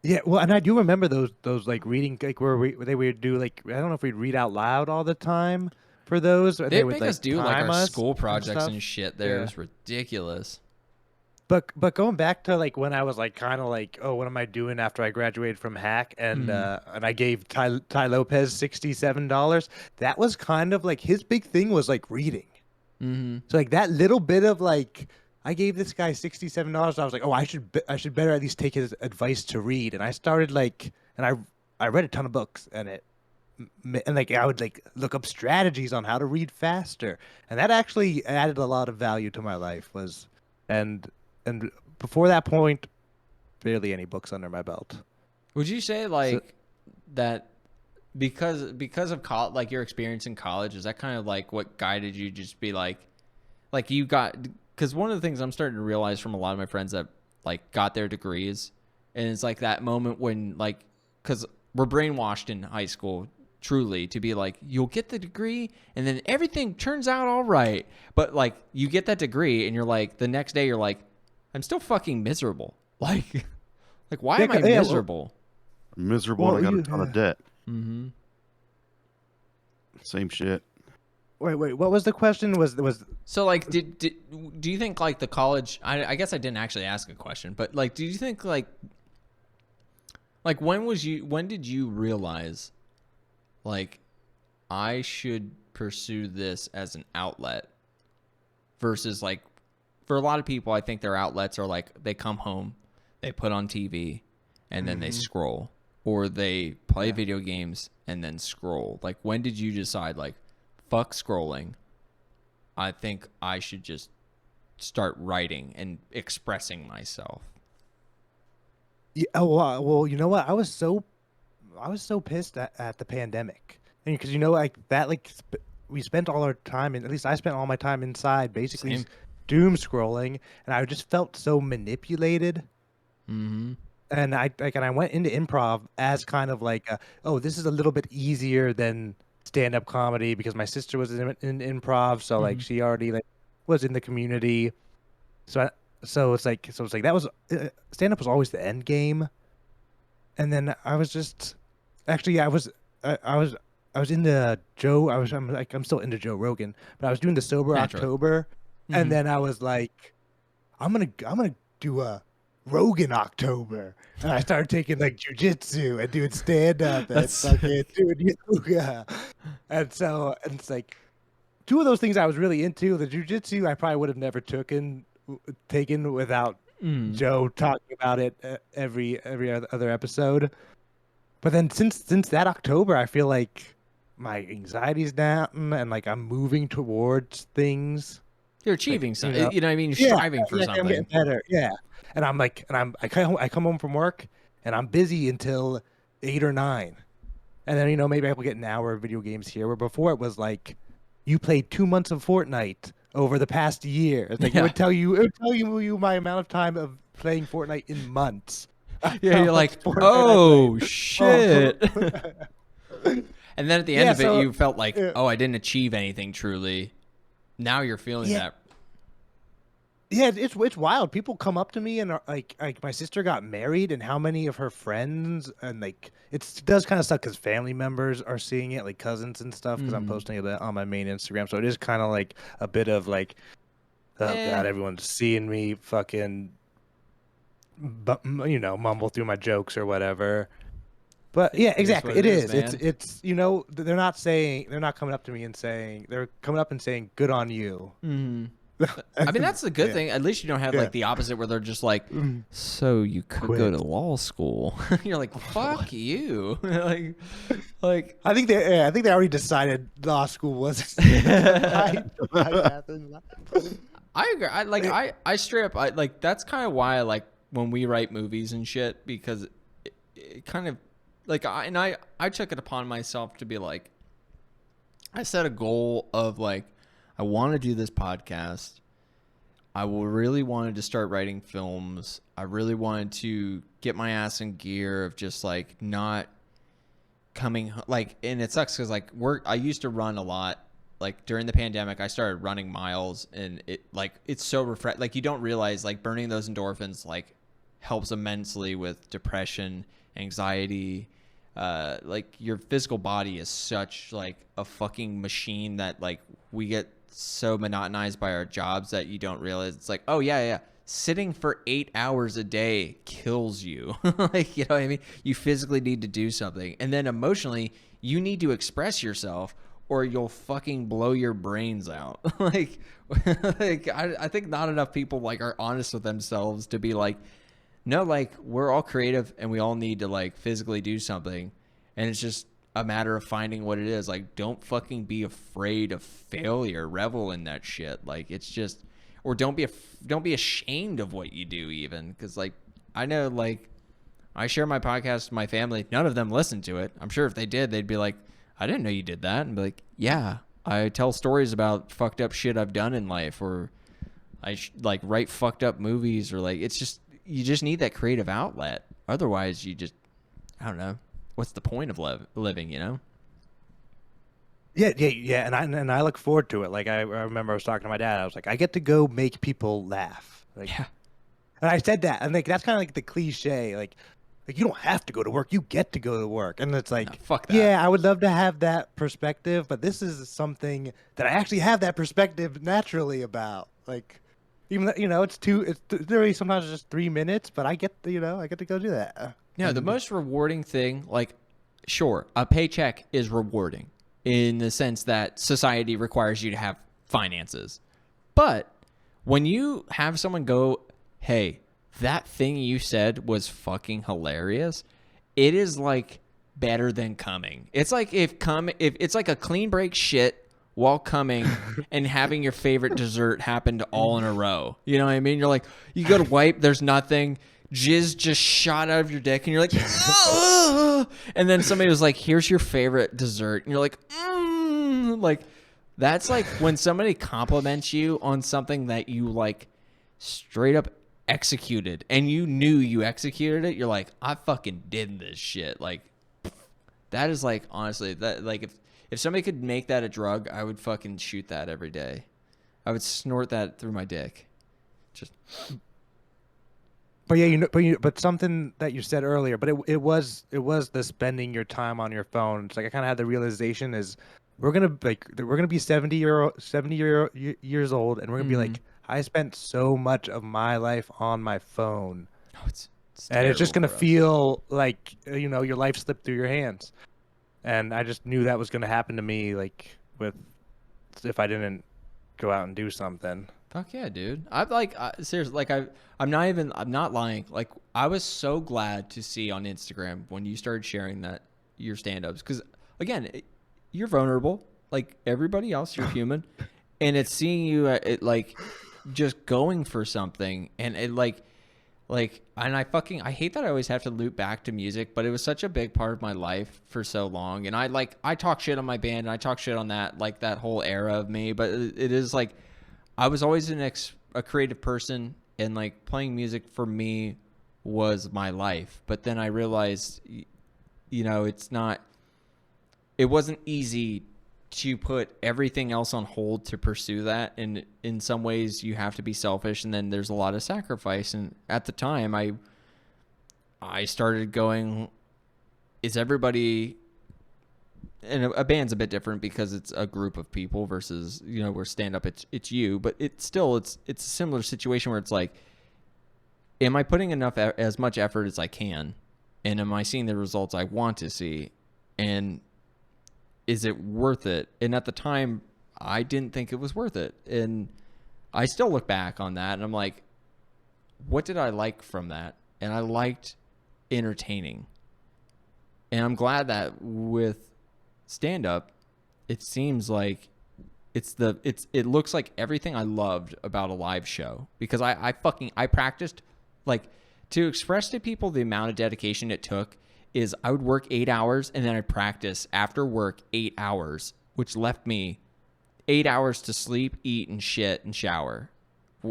Yeah, well, and I do remember those like reading like where they would do like I don't know if we'd read out loud all the time for those. They would make us do like our school projects and shit. There, yeah. It's ridiculous. But going back to like when I was like kind of like, oh, what am I doing after I graduated from Hack and I gave Ty Lopez $67. That was kind of like his big thing was like reading. Mm-hmm. So like that little bit of like I gave this guy $67. I was like, oh, I should better at least take his advice to read. And I started like and I read a ton of books and like I would like look up strategies on how to read faster. And that actually added a lot of value to my life and before that point, barely any books under my belt. Would you say like that because of like your experience in college, is that kind of like what guided you just be like you got, because one of the things I'm starting to realize from a lot of my friends that like got their degrees, and it's like that moment when like, because we're brainwashed in high school truly to be like, you'll get the degree and then everything turns out all right. But like you get that degree and you're like, the next day you're like, I'm still fucking miserable. Like why am I miserable? Miserable. I got a ton of debt. Mm-hmm. Same shit. Wait. What was the question? Was So like, do you think like the college? I guess I didn't actually ask a question, but like, do you think like when did you realize like I should pursue this as an outlet versus like for a lot of people, I think their outlets are like they come home, they put on TV, and then they scroll, or they play video games and then scroll. Like, when did you decide like, fuck scrolling? I think I should just start writing and expressing myself. Yeah, well, you know what? I was so pissed at the pandemic, because like that, like we spent all our time, and at least I spent all my time inside, basically Same. doom scrolling, and I just felt so manipulated. Mm-hmm. And I went into improv as kind of like, oh, this is a little bit easier than stand-up comedy because my sister was in improv, so like she already like was in the community. So it's like that was stand-up was always the end game. And then I was just actually I was into Joe. I'm still into Joe Rogan, but I was doing the sober Naturally. October, and then I was like, I'm gonna do a Rogan October, and I started taking like jujitsu and doing stand up and fucking doing yoga, and it's like two of those things I was really into. The jujitsu I probably would have never taken without Joe talking about it every other episode. But then since that October, I feel like my anxiety's down and like I'm moving towards things. You're achieving something. you know? You know what I mean? You're striving for I'm something. getting better. Yeah. And I come home from work and I'm busy until 8 or 9. And then, maybe I will get an hour of video games here, where before it was like you played 2 months of Fortnite over the past year. It's like it would tell you my amount of time of playing Fortnite in months. Yeah, you're like, oh shit. And then at the end of it, you felt like, oh, I didn't achieve anything truly. Now you're feeling that. Yeah, it's wild. People come up to me and are like my sister got married, and how many of her friends, and like it does kind of suck because family members are seeing it, like cousins and stuff, because I'm posting it on my main Instagram. So it is kind of like a bit of like, oh god, everyone's seeing me fucking, mumble through my jokes or whatever. But yeah, exactly, it is. It's they're not coming up to me and saying, they're coming up and saying, good on you. I mean, that's the good thing. At least you don't have like the opposite where they're just like, so you could go to law school. You're like, fuck you. like I think they already decided law school was right. I agree. I straight up, like that's kind of why I like when we write movies and shit, because it kind of like I took it upon myself to be like, I set a goal of like, I want to do this podcast. I really wanted to start writing films. I really wanted to get my ass in gear of just like not coming like, and it sucks because like I used to run a lot. Like during the pandemic, I started running miles, and it's so refresh. Like you don't realize like burning those endorphins like helps immensely with depression, anxiety. Like your physical body is such like a fucking machine that like we get so monotonized by our jobs that you don't realize it's like, oh yeah, sitting for 8 hours a day kills you. Like, you know what I mean? You physically need to do something, and then emotionally you need to express yourself or you'll fucking blow your brains out. like I think not enough people like are honest with themselves to be like, no, like we're all creative and we all need to like physically do something, and it's just a matter of finding what it is. Like, don't fucking be afraid of failure. Revel in that shit. Like, it's just, or don't be ashamed of what you do even. Cause like, I know like I share my podcast with my family. None of them listen to it. I'm sure if they did, they'd be like, I didn't know you did that. And be like, yeah, I tell stories about fucked up shit I've done in life, or I like write fucked up movies, or like, it's just, you just need that creative outlet. Otherwise you just, I don't know. What's the point of living, you know? Yeah, and I look forward to it. Like I remember I was talking to my dad. I was like, I get to go make people laugh. Like, yeah. And I said that, and like that's kind of like the cliche. Like, like you don't have to go to work, you get to go to work. And it's like, No, fuck that. yeah, I would love to have that perspective, but this is something that I actually have that perspective naturally about. Like, even though, it's literally sometimes just 3 minutes, but I get I get to go do that. No, the most rewarding thing, like, sure, a paycheck is rewarding in the sense that society requires you to have finances. But when you have someone go, hey, that thing you said was fucking hilarious, it is like better than coming. It's like if it's like a clean break shit while coming and having your favorite dessert happened all in a row. You know what I mean? You're like, you go to wipe, there's nothing. Jizz just shot out of your dick, and you're like, oh! And then somebody was like, here's your favorite dessert. And you're like, like, that's like when somebody compliments you on something that you like straight up executed and you knew you executed it. You're like, I fucking did this shit. Like, that is like, honestly, that like if somebody could make that a drug, I would fucking shoot that every day. I would snort that through my dick. Just. But yeah, but something that you said earlier, but it was the spending your time on your phone. It's like I kind of had the realization is we're gonna be 70 years old, and we're gonna be like, I spent so much of my life on my phone, It's and it's just gonna terrible for us. feel like your life slipped through your hands. And I just knew that was gonna happen to me, like if I didn't go out and do something. Fuck yeah, dude. I'm like, seriously, like I'm not lying. Like, I was so glad to see on Instagram when you started sharing that your stand-ups. Because again, you're vulnerable like everybody else. You're human. And it's seeing you like just going for something. And it and I hate that I always have to loop back to music, but it was such a big part of my life for so long. And I talk shit on my band and I talk shit on that, like that whole era of me, but it is like, I was always a creative person, and like playing music for me was my life. But then I realized, it wasn't easy to put everything else on hold to pursue that. And in some ways you have to be selfish, and then there's a lot of sacrifice. And at the time I started going, is everybody, and a band's a bit different because it's a group of people versus, where stand up, it's you, but it's a similar situation where it's like, am I putting as much effort as I can? And am I seeing the results I want to see? And is it worth it? And at the time I didn't think it was worth it. And I still look back on that and I'm like, what did I like from that? And I liked entertaining. And I'm glad that with stand up, it seems like it looks like everything I loved about a live show, because I practiced, like, to express to people the amount of dedication it took is I would work 8 hours and then I'd practice after work 8 hours, which left me 8 hours to sleep, eat, and shit and shower.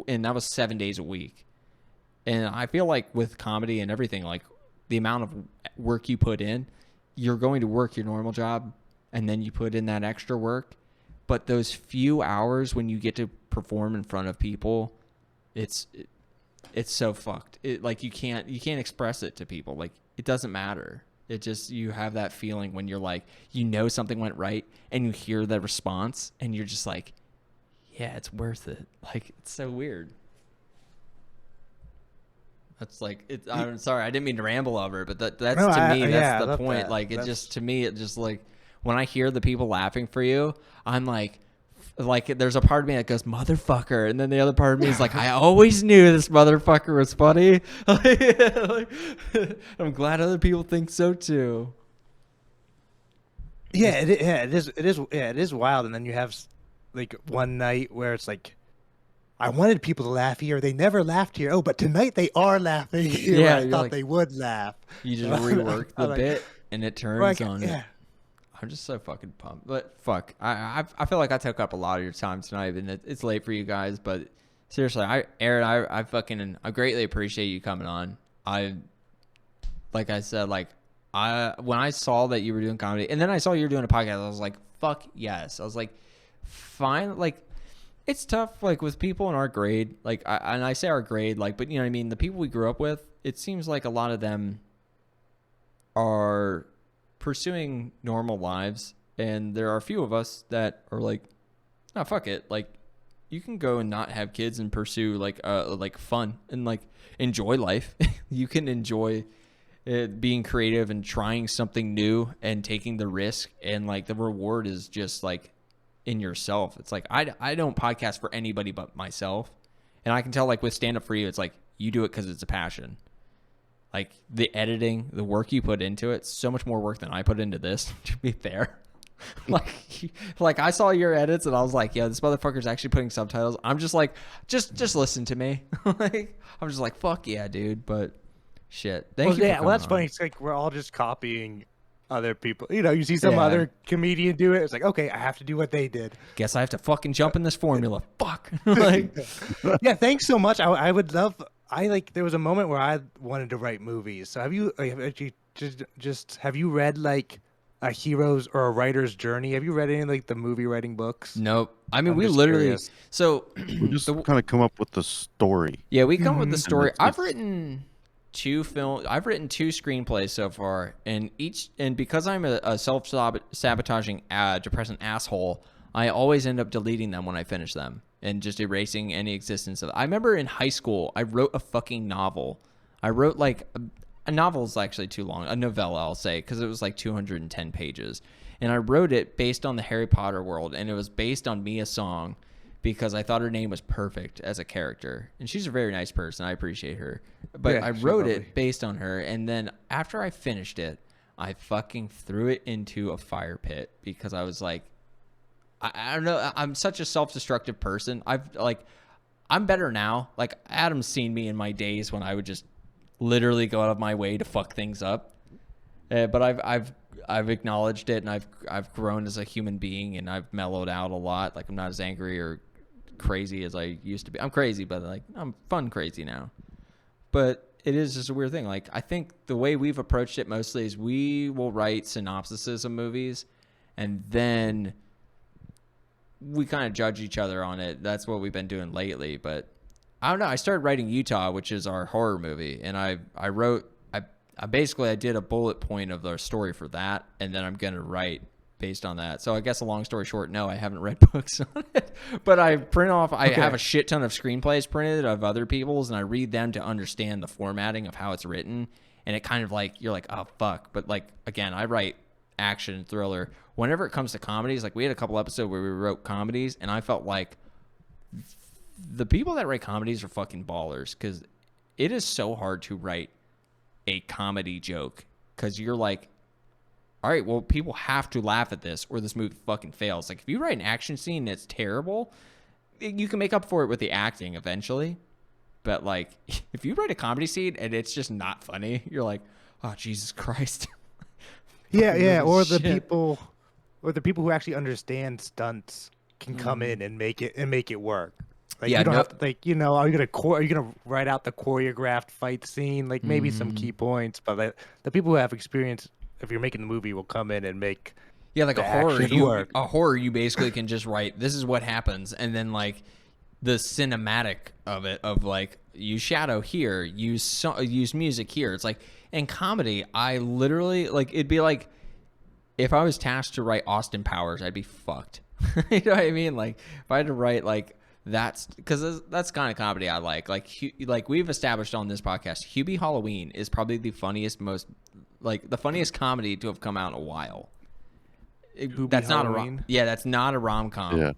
And that was 7 days a week. And I feel like with comedy and everything, like the amount of work you put in, you're going to work your normal job and then you put in that extra work. But those few hours when you get to perform in front of people, it's so fucked. Like you can't express it to people. Like, it doesn't matter. It just, you have that feeling when you're like, something went right and you hear the response and you're just like, yeah, it's worth it. Like, it's so weird. That's like, I'm sorry, I didn't mean to ramble over it, but that's No, to me, that's yeah, I the love point. that. Like, it just, to me, it just like, when I hear the people laughing for you, I'm like, there's a part of me that goes, motherfucker. And then the other part of me is like, I always knew this motherfucker was funny. I'm glad other people think so too. Yeah, it is wild. And then you have like one night where it's like, I wanted people to laugh here. They never laughed here. Oh, but tonight they are laughing here. Yeah, I you're thought like, they would laugh. You just rework the bit and it turns on yeah. it. I'm just so fucking pumped. But fuck, I feel like I took up a lot of your time tonight, and it's late for you guys. But seriously, Aaron, I greatly appreciate you coming on. Like I said, like when I saw that you were doing comedy, and then I saw you were doing a podcast, I was like, fuck yes. I was like, fine. Like, it's tough, like with people in our grade. Like, I say our grade, like, but you know what I mean. The people we grew up with, it seems like a lot of them are pursuing normal lives, and there are a few of us that are like, oh, fuck it, like you can go and not have kids and pursue like fun and like enjoy life. You can enjoy being creative and trying something new and taking the risk, and like the reward is just like in yourself. It's like I don't podcast for anybody but myself, and I can tell like with stand up for you, it's like you do it because it's a passion. Like the editing, the work you put into it, so much more work than I put into this, to be fair. like I saw your edits and I was like, yeah, this motherfucker's actually putting subtitles. I'm just like, just listen to me. Like I'm just like, fuck yeah, dude. But shit. Thank you. Well, that's funny. It's like we're all just copying other people. You know, you see some other comedian do it. It's like, okay, I have to do what they did. Guess I have to fucking jump in this formula. Fuck. Like, yeah. Thanks so much. I would love. There was a moment where I wanted to write movies. So have you have you read like a hero's or a writer's journey? Have you read any like the movie writing books? Nope. I mean, we literally curious. So We just kind of come up with the story. yeah, we come up with the story. it's- I've written two screenplays so far, and because I'm a self-sabotaging depressant asshole, I always end up deleting them when I finish them and just erasing any existence of it. I remember in high school I wrote a fucking novel. I wrote like a novel is actually too long, a novella I'll say, because it was like 210 pages, and I wrote it based on the Harry Potter world, and it was based on Mia Song because I thought her name was perfect as a character, and she's a very nice person. I appreciate her, but Yeah, I she's wrote lovely. it based on her, and then after I finished it, I fucking threw it into a fire pit because I was like, I don't know, I'm such a self-destructive person. I'm better now. Like Adam's seen me in my days when I would just literally go out of my way to fuck things up, but I've acknowledged it, and I've grown as a human being, and I've mellowed out a lot. Like I'm not as angry or crazy as I used to be. I'm crazy, but like I'm fun crazy now. But it is just a weird thing. Like I think the way we've approached it mostly is we will write synopsises of movies, and then we kind of judge each other on it. That's what we've been doing lately. But I don't know. I started writing Utah, which is our horror movie, and I did a bullet point of the story for that, and then I'm gonna write based on that. So I guess a long story short, no, I haven't read books on it, but I have a shit ton of screenplays printed of other people's, and I read them to understand the formatting of how it's written, and it kind of like you're like, oh fuck. But like again, I write action thriller. Whenever it comes to comedies, like we had a couple episodes where we wrote comedies, and I felt like the people that write comedies are fucking ballers, because it is so hard to write a comedy joke, because you're like, all right, well, people have to laugh at this or this movie fucking fails. Like if you write an action scene that's terrible, you can make up for it with the acting eventually. But like if you write a comedy scene and it's just not funny, you're like, oh Jesus Christ. Yeah, or the Shit. people who actually understand stunts can come in and make it work. Like Yeah, you don't no- have to, like, you know, are you gonna write out the choreographed fight scene? Like maybe some key points, but like, the people who have experience, if you're making the movie, will come in and make. Yeah, like the action work. you basically can just write, this is what happens, and then like the cinematic of it, of like use shadow here, use music here. It's like in comedy, I literally like it'd be like if I was tasked to write Austin Powers, I'd be fucked. You know what I mean? Like if I had to write like that's because that's kind of comedy I like. Like we've established on this podcast, Hubie Halloween is probably the funniest comedy to have come out in a while. That's not Halloween? that's not a rom-com. Yeah,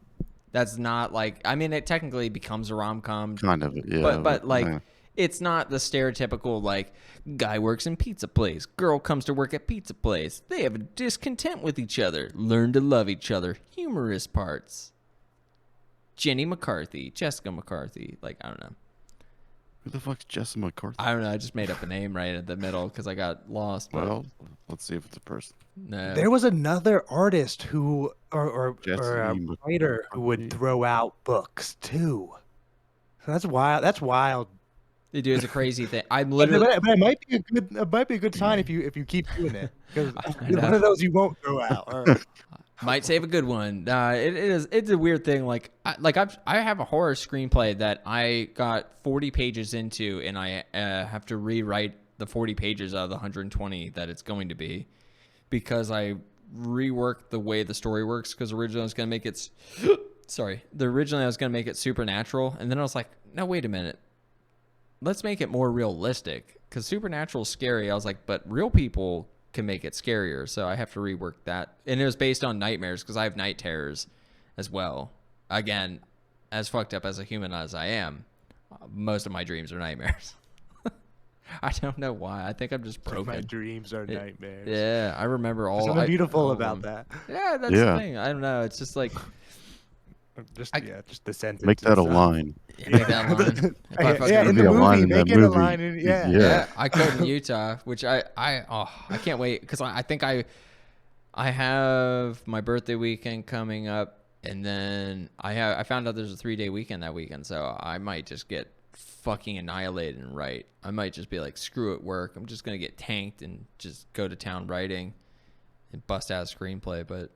That's not like, I mean, it technically becomes a rom-com, kind of. Yeah, but like yeah. it's not the stereotypical like guy works in pizza place, girl comes to work at pizza place, they have a discontent with each other, learn to love each other, humorous parts. Jenny McCarthy, Jessica McCarthy, like I don't know. Who the fuck's Jessica McCarthy? I don't know. I just made up a name right at the middle because I got lost. But Well, let's see if it's a person. no. There was another artist who, or Jesse a McCarthy. writer who would throw out books too. So that's wild. That's wild. They do. It's a crazy thing. I'm But literally. it might be a good. It might be a good sign if you keep doing it, because know. one of those you won't throw out. Or, Might save a good one. It's a weird thing. Like I have a horror screenplay that I got 40 pages into, and I have to rewrite the 40 pages out of the 120 that it's going to be, because I reworked the way the story works. Because originally I was going to make it, originally I was going to make it supernatural, and then I was like, no, wait a minute, let's make it more realistic. Because supernatural is scary. I was like, but real people can make it scarier, so I have to rework that. And it was based on nightmares, because I have night terrors as well. Again, as fucked up as a human as I am, most of my dreams are nightmares. I don't know why. I think I'm just broken. My dreams are nightmares. Yeah, I remember all. There's something beautiful all about that. Yeah, that's the thing. I don't know. It's just like just the sentence. Make that a line. Make that a line. Yeah, in the movie, make it a line. Yeah, I code in Utah, which I can't wait, because I think I have my birthday weekend coming up, and then I found out there's a 3-day weekend that weekend, so I might just get fucking annihilated and write. I might just be like, screw it, work. I'm just gonna get tanked and just go to town writing and bust out a screenplay. But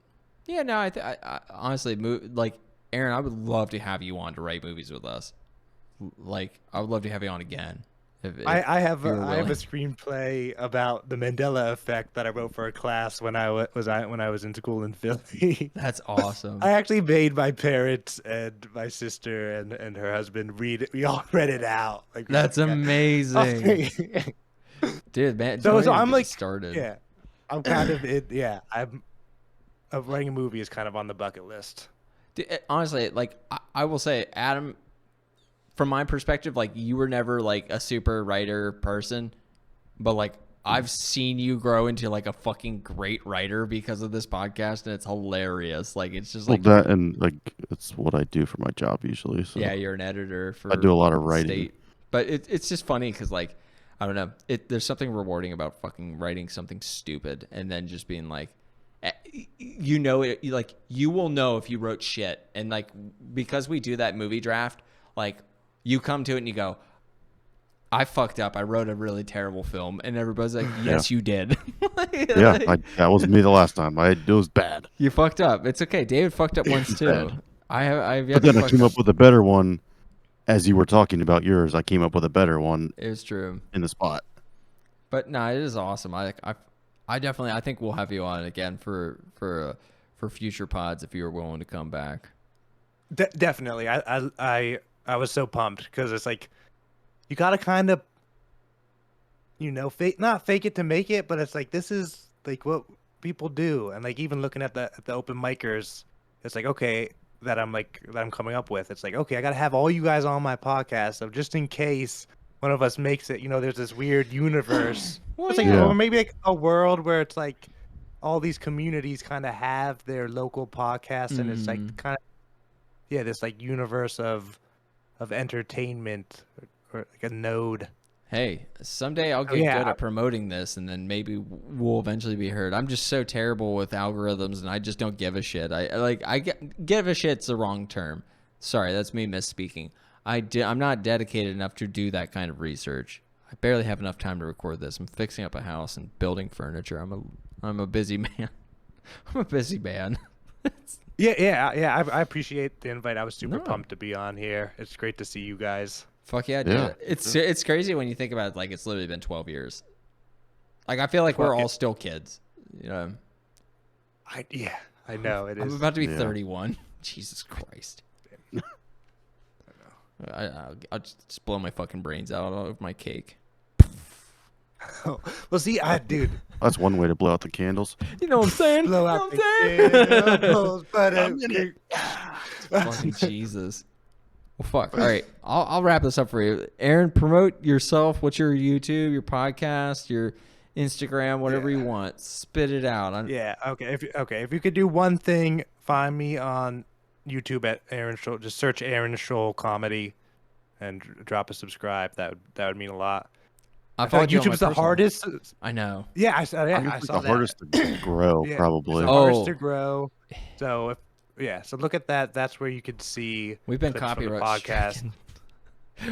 yeah, no, I honestly, like, Aaron, I would love to have you on to write movies with us. Like, I would love to have you on again. I have a screenplay about the Mandela effect that I wrote for a class when I was in school in Philly. That's awesome. I actually made my parents and my sister and her husband read it. We all read it out. Like, that's amazing. Dude, man. So I'm like started. Yeah, I'm kind of it. Yeah, I'm writing a movie is kind of on the bucket list. Dude, honestly, like, I will say, Adam, from my perspective, like, you were never like a super writer person, but like, I've seen you grow into like a fucking great writer because of this podcast, and it's hilarious. Like, it's just like that, and like, it's what I do for my job usually. So yeah, you're an editor for. I do a lot of writing, State. But it's just funny because, like, I don't know, there's something rewarding about fucking writing something stupid and then just being like, you know, it, like, you will know if you wrote shit, and like, because we do that movie draft, like, you come to it and you go, I fucked up. I wrote a really terrible film. And everybody's like, yes, you did. That was me the last time. It was bad. You fucked up. It's okay. David fucked up once too. I've but then I came up with a better one. As you were talking about yours, I came up with a better one. It was true. In the spot. But no, it is awesome. I definitely, I think we'll have you on again for future pods if you're willing to come back. Definitely. I was so pumped because it's like, you got to kind of, you know, not fake it to make it, but it's like, this is like what people do. And like, even looking at the open micers, it's like, okay, that I'm coming up with. It's like, okay, I got to have all you guys on my podcast. So just in case one of us makes it, you know, there's this weird universe. It's like, or maybe like a world where it's like all these communities kind of have their local podcasts, and it's like kind of, this like universe of entertainment, or like a node. Hey, someday I'll get good at promoting this, and then maybe we'll eventually be heard. I'm just so terrible with algorithms, and I just don't give a shit. Give a shit's the wrong term. Sorry, that's me misspeaking. I'm not dedicated enough to do that kind of research. I barely have enough time to record this. I'm fixing up a house and building furniture. I'm a busy man. I'm a busy man. Yeah. I appreciate the invite. I was super pumped to be on here. It's great to see you guys. Fuck yeah, dude. It's crazy when you think about it. Like, it's literally been 12 years. Like, I feel like we're all still kids. You know. I know it is. I'm about to be 31. Jesus Christ. I'll just blow my fucking brains out of my cake. Well, see, dude. That's one way to blow out the candles. You know what I'm saying? Blow out the candles, Fucking Jesus. Well, fuck. All right, I'll wrap this up for you. Aaron, promote yourself. What's your YouTube, your podcast, your Instagram, whatever you want. Spit it out. Okay. If you could do one thing, find me on YouTube at Aaron Scholl. Just search Aaron Scholl Comedy and drop a subscribe. That would mean a lot. I feel like YouTube's the hardest. I know. Yeah, I saw that. The hardest to grow, probably. The hardest to grow. So so look at that. That's where you could see. We've been copyright podcast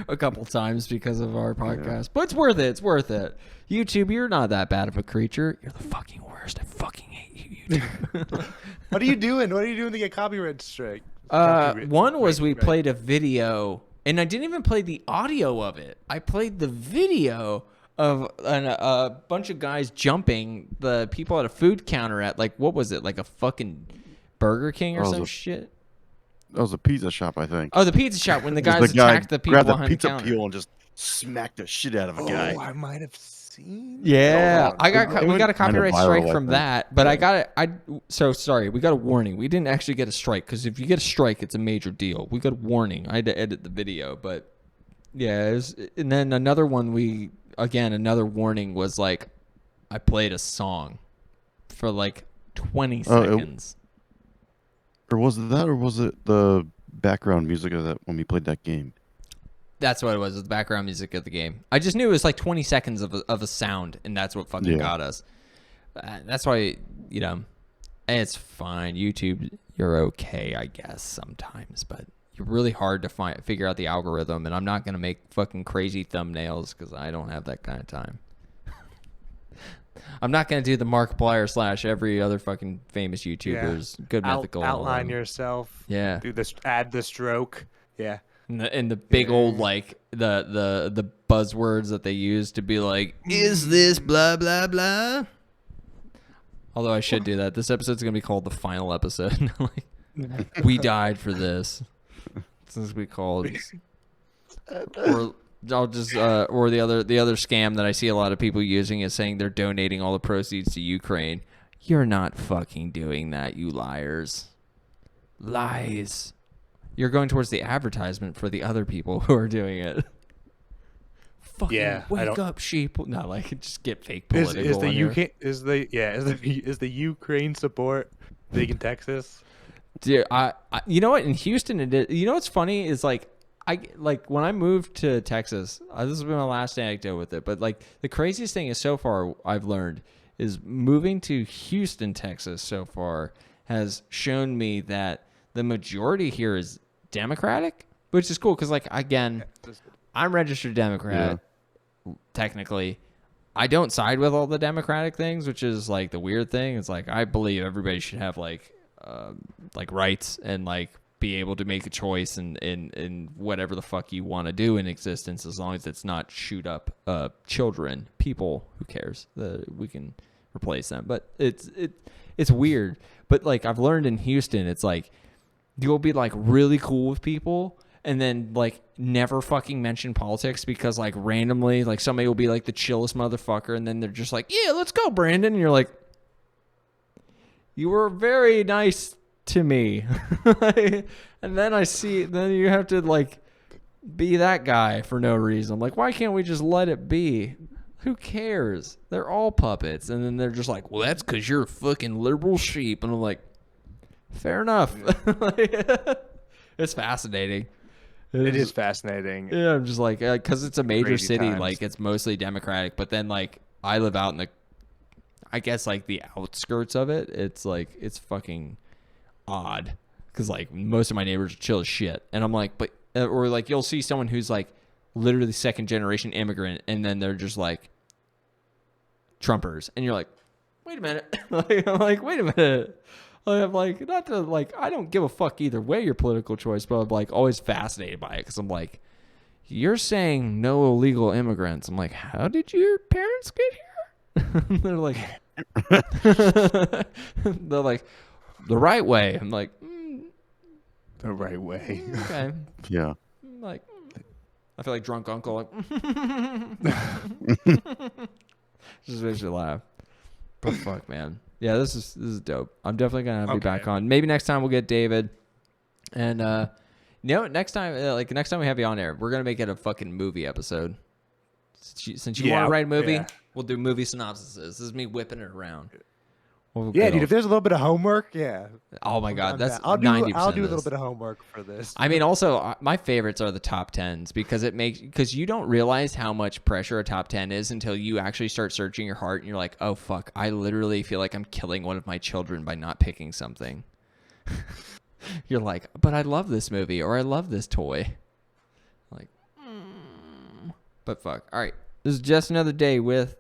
a couple times because of our podcast, but it's worth it. It's worth it. YouTube, you're not that bad of a creature. You're the fucking worst. I fucking hate you, YouTube. What are you doing? What are you doing to get copyright strike? One was we played a video, and I didn't even play the audio of it. I played the video of a bunch of guys jumping the people at a food counter at like, what was it, like a fucking Burger King or some shit? That was a pizza shop, I think. Oh, the pizza shop when the guys guy attacked the people grabbed the behind the pizza counter. peel and just smacked the shit out of a guy. Oh, I might have seen. Yeah, we got a copyright strike viral, from I that, but so sorry, we got a warning. We didn't actually get a strike because if you get a strike, it's a major deal. We got a warning. I had to edit the video, but yeah, and then another one another warning was like, I played a song for like 20 seconds. Or was it that, or was it the background music of that when we played that game? That's what it was, the background music of the game. I just knew it was like 20 seconds of a sound, and that's what fucking got us. That's why, it's fine. YouTube, you're okay, I guess, sometimes, but you're really hard to figure out the algorithm, and I'm not going to make fucking crazy thumbnails because I don't have that kind of time. I'm not going to do the Markiplier / every other fucking famous YouTuber's good mythical. Outline yourself. Yeah. Do this. Add the stroke. Yeah. And the big old like the buzzwords that they use to be like, is this blah blah blah? Although I should do that. This episode's gonna be called the final episode. Like, we died for this. Since we called, or I'll just or the other scam that I see a lot of people using is saying they're donating all the proceeds to Ukraine. You're not fucking doing that, you liars. Lies. You're going towards the advertisement for the other people who are doing it. Fucking wake up, sheep. No, like just get fake political. Is the Ukraine support big in Texas? Dude, I you know what, in Houston it is. You know what's funny is like when I moved to Texas, this has been my last anecdote with it, but like the craziest thing is so far I've learned is moving to Houston, Texas so far has shown me that the majority here is Democratic, which is cool because, like, again, I'm registered Democrat. Technically, I don't side with all the Democratic things, which is like the weird thing. It's like I believe everybody should have like rights and like be able to make a choice in whatever the fuck you want to do in existence, as long as it's not shoot up children, people. Who cares? We can replace them, but it's weird. But like I've learned in Houston, it's like you'll be like really cool with people and then like never fucking mention politics because like randomly like somebody will be like the chillest motherfucker and then they're just like, yeah, let's go, Brandon. And you're like, you were very nice to me. And then then you have to like be that guy for no reason. I'm like, why can't we just let it be? Who cares? They're all puppets. And then they're just like, well, that's because you're a fucking liberal sheep. And I'm like, fair enough. It's fascinating. It is fascinating. Yeah, I'm just like, because it's a major Crazy city, times. like it's mostly Democratic. But then like I live out in I guess like the outskirts of it. It's like, it's fucking odd. Because like most of my neighbors are chill as shit. And I'm like, but, or like you'll see someone who's like literally second generation immigrant and then they're just like Trumpers. And you're like, wait a minute. I'm like, wait a minute. I'm like, not to like, I don't give a fuck either way your political choice, but I'm like always fascinated by it because I'm like, you're saying no illegal immigrants. I'm like, how did your parents get here? They're like, the right way. I'm like, The right way. okay. Yeah. I'm like, I feel like drunk uncle. Like, just makes you laugh. But fuck, man. Yeah, this is dope. I'm definitely gonna have you back on. Maybe next time we'll get David. And next time we have you on air, we're gonna make it a fucking movie episode. Since you want to write a movie, we'll do movie synopsises. This is me whipping it around. Dude, if there's a little bit of homework, Oh my God, that's I'll 90%. do a little bit of homework for this. I mean, also my favorites are the top 10s because you don't realize how much pressure a top 10 is until you actually start searching your heart and you're like, oh fuck, I literally feel like I'm killing one of my children by not picking something. You're like, but I love this movie or I love this toy. Like, but fuck. All right, this is just another day with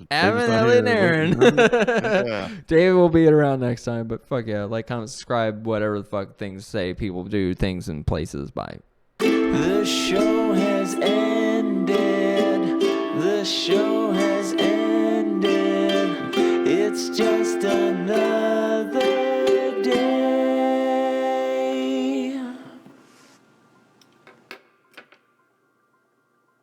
Evan, Elliott, and Aaron. Yeah. David will be around next time, but fuck yeah, like, comment, subscribe, whatever the fuck things say people do things in places by. The show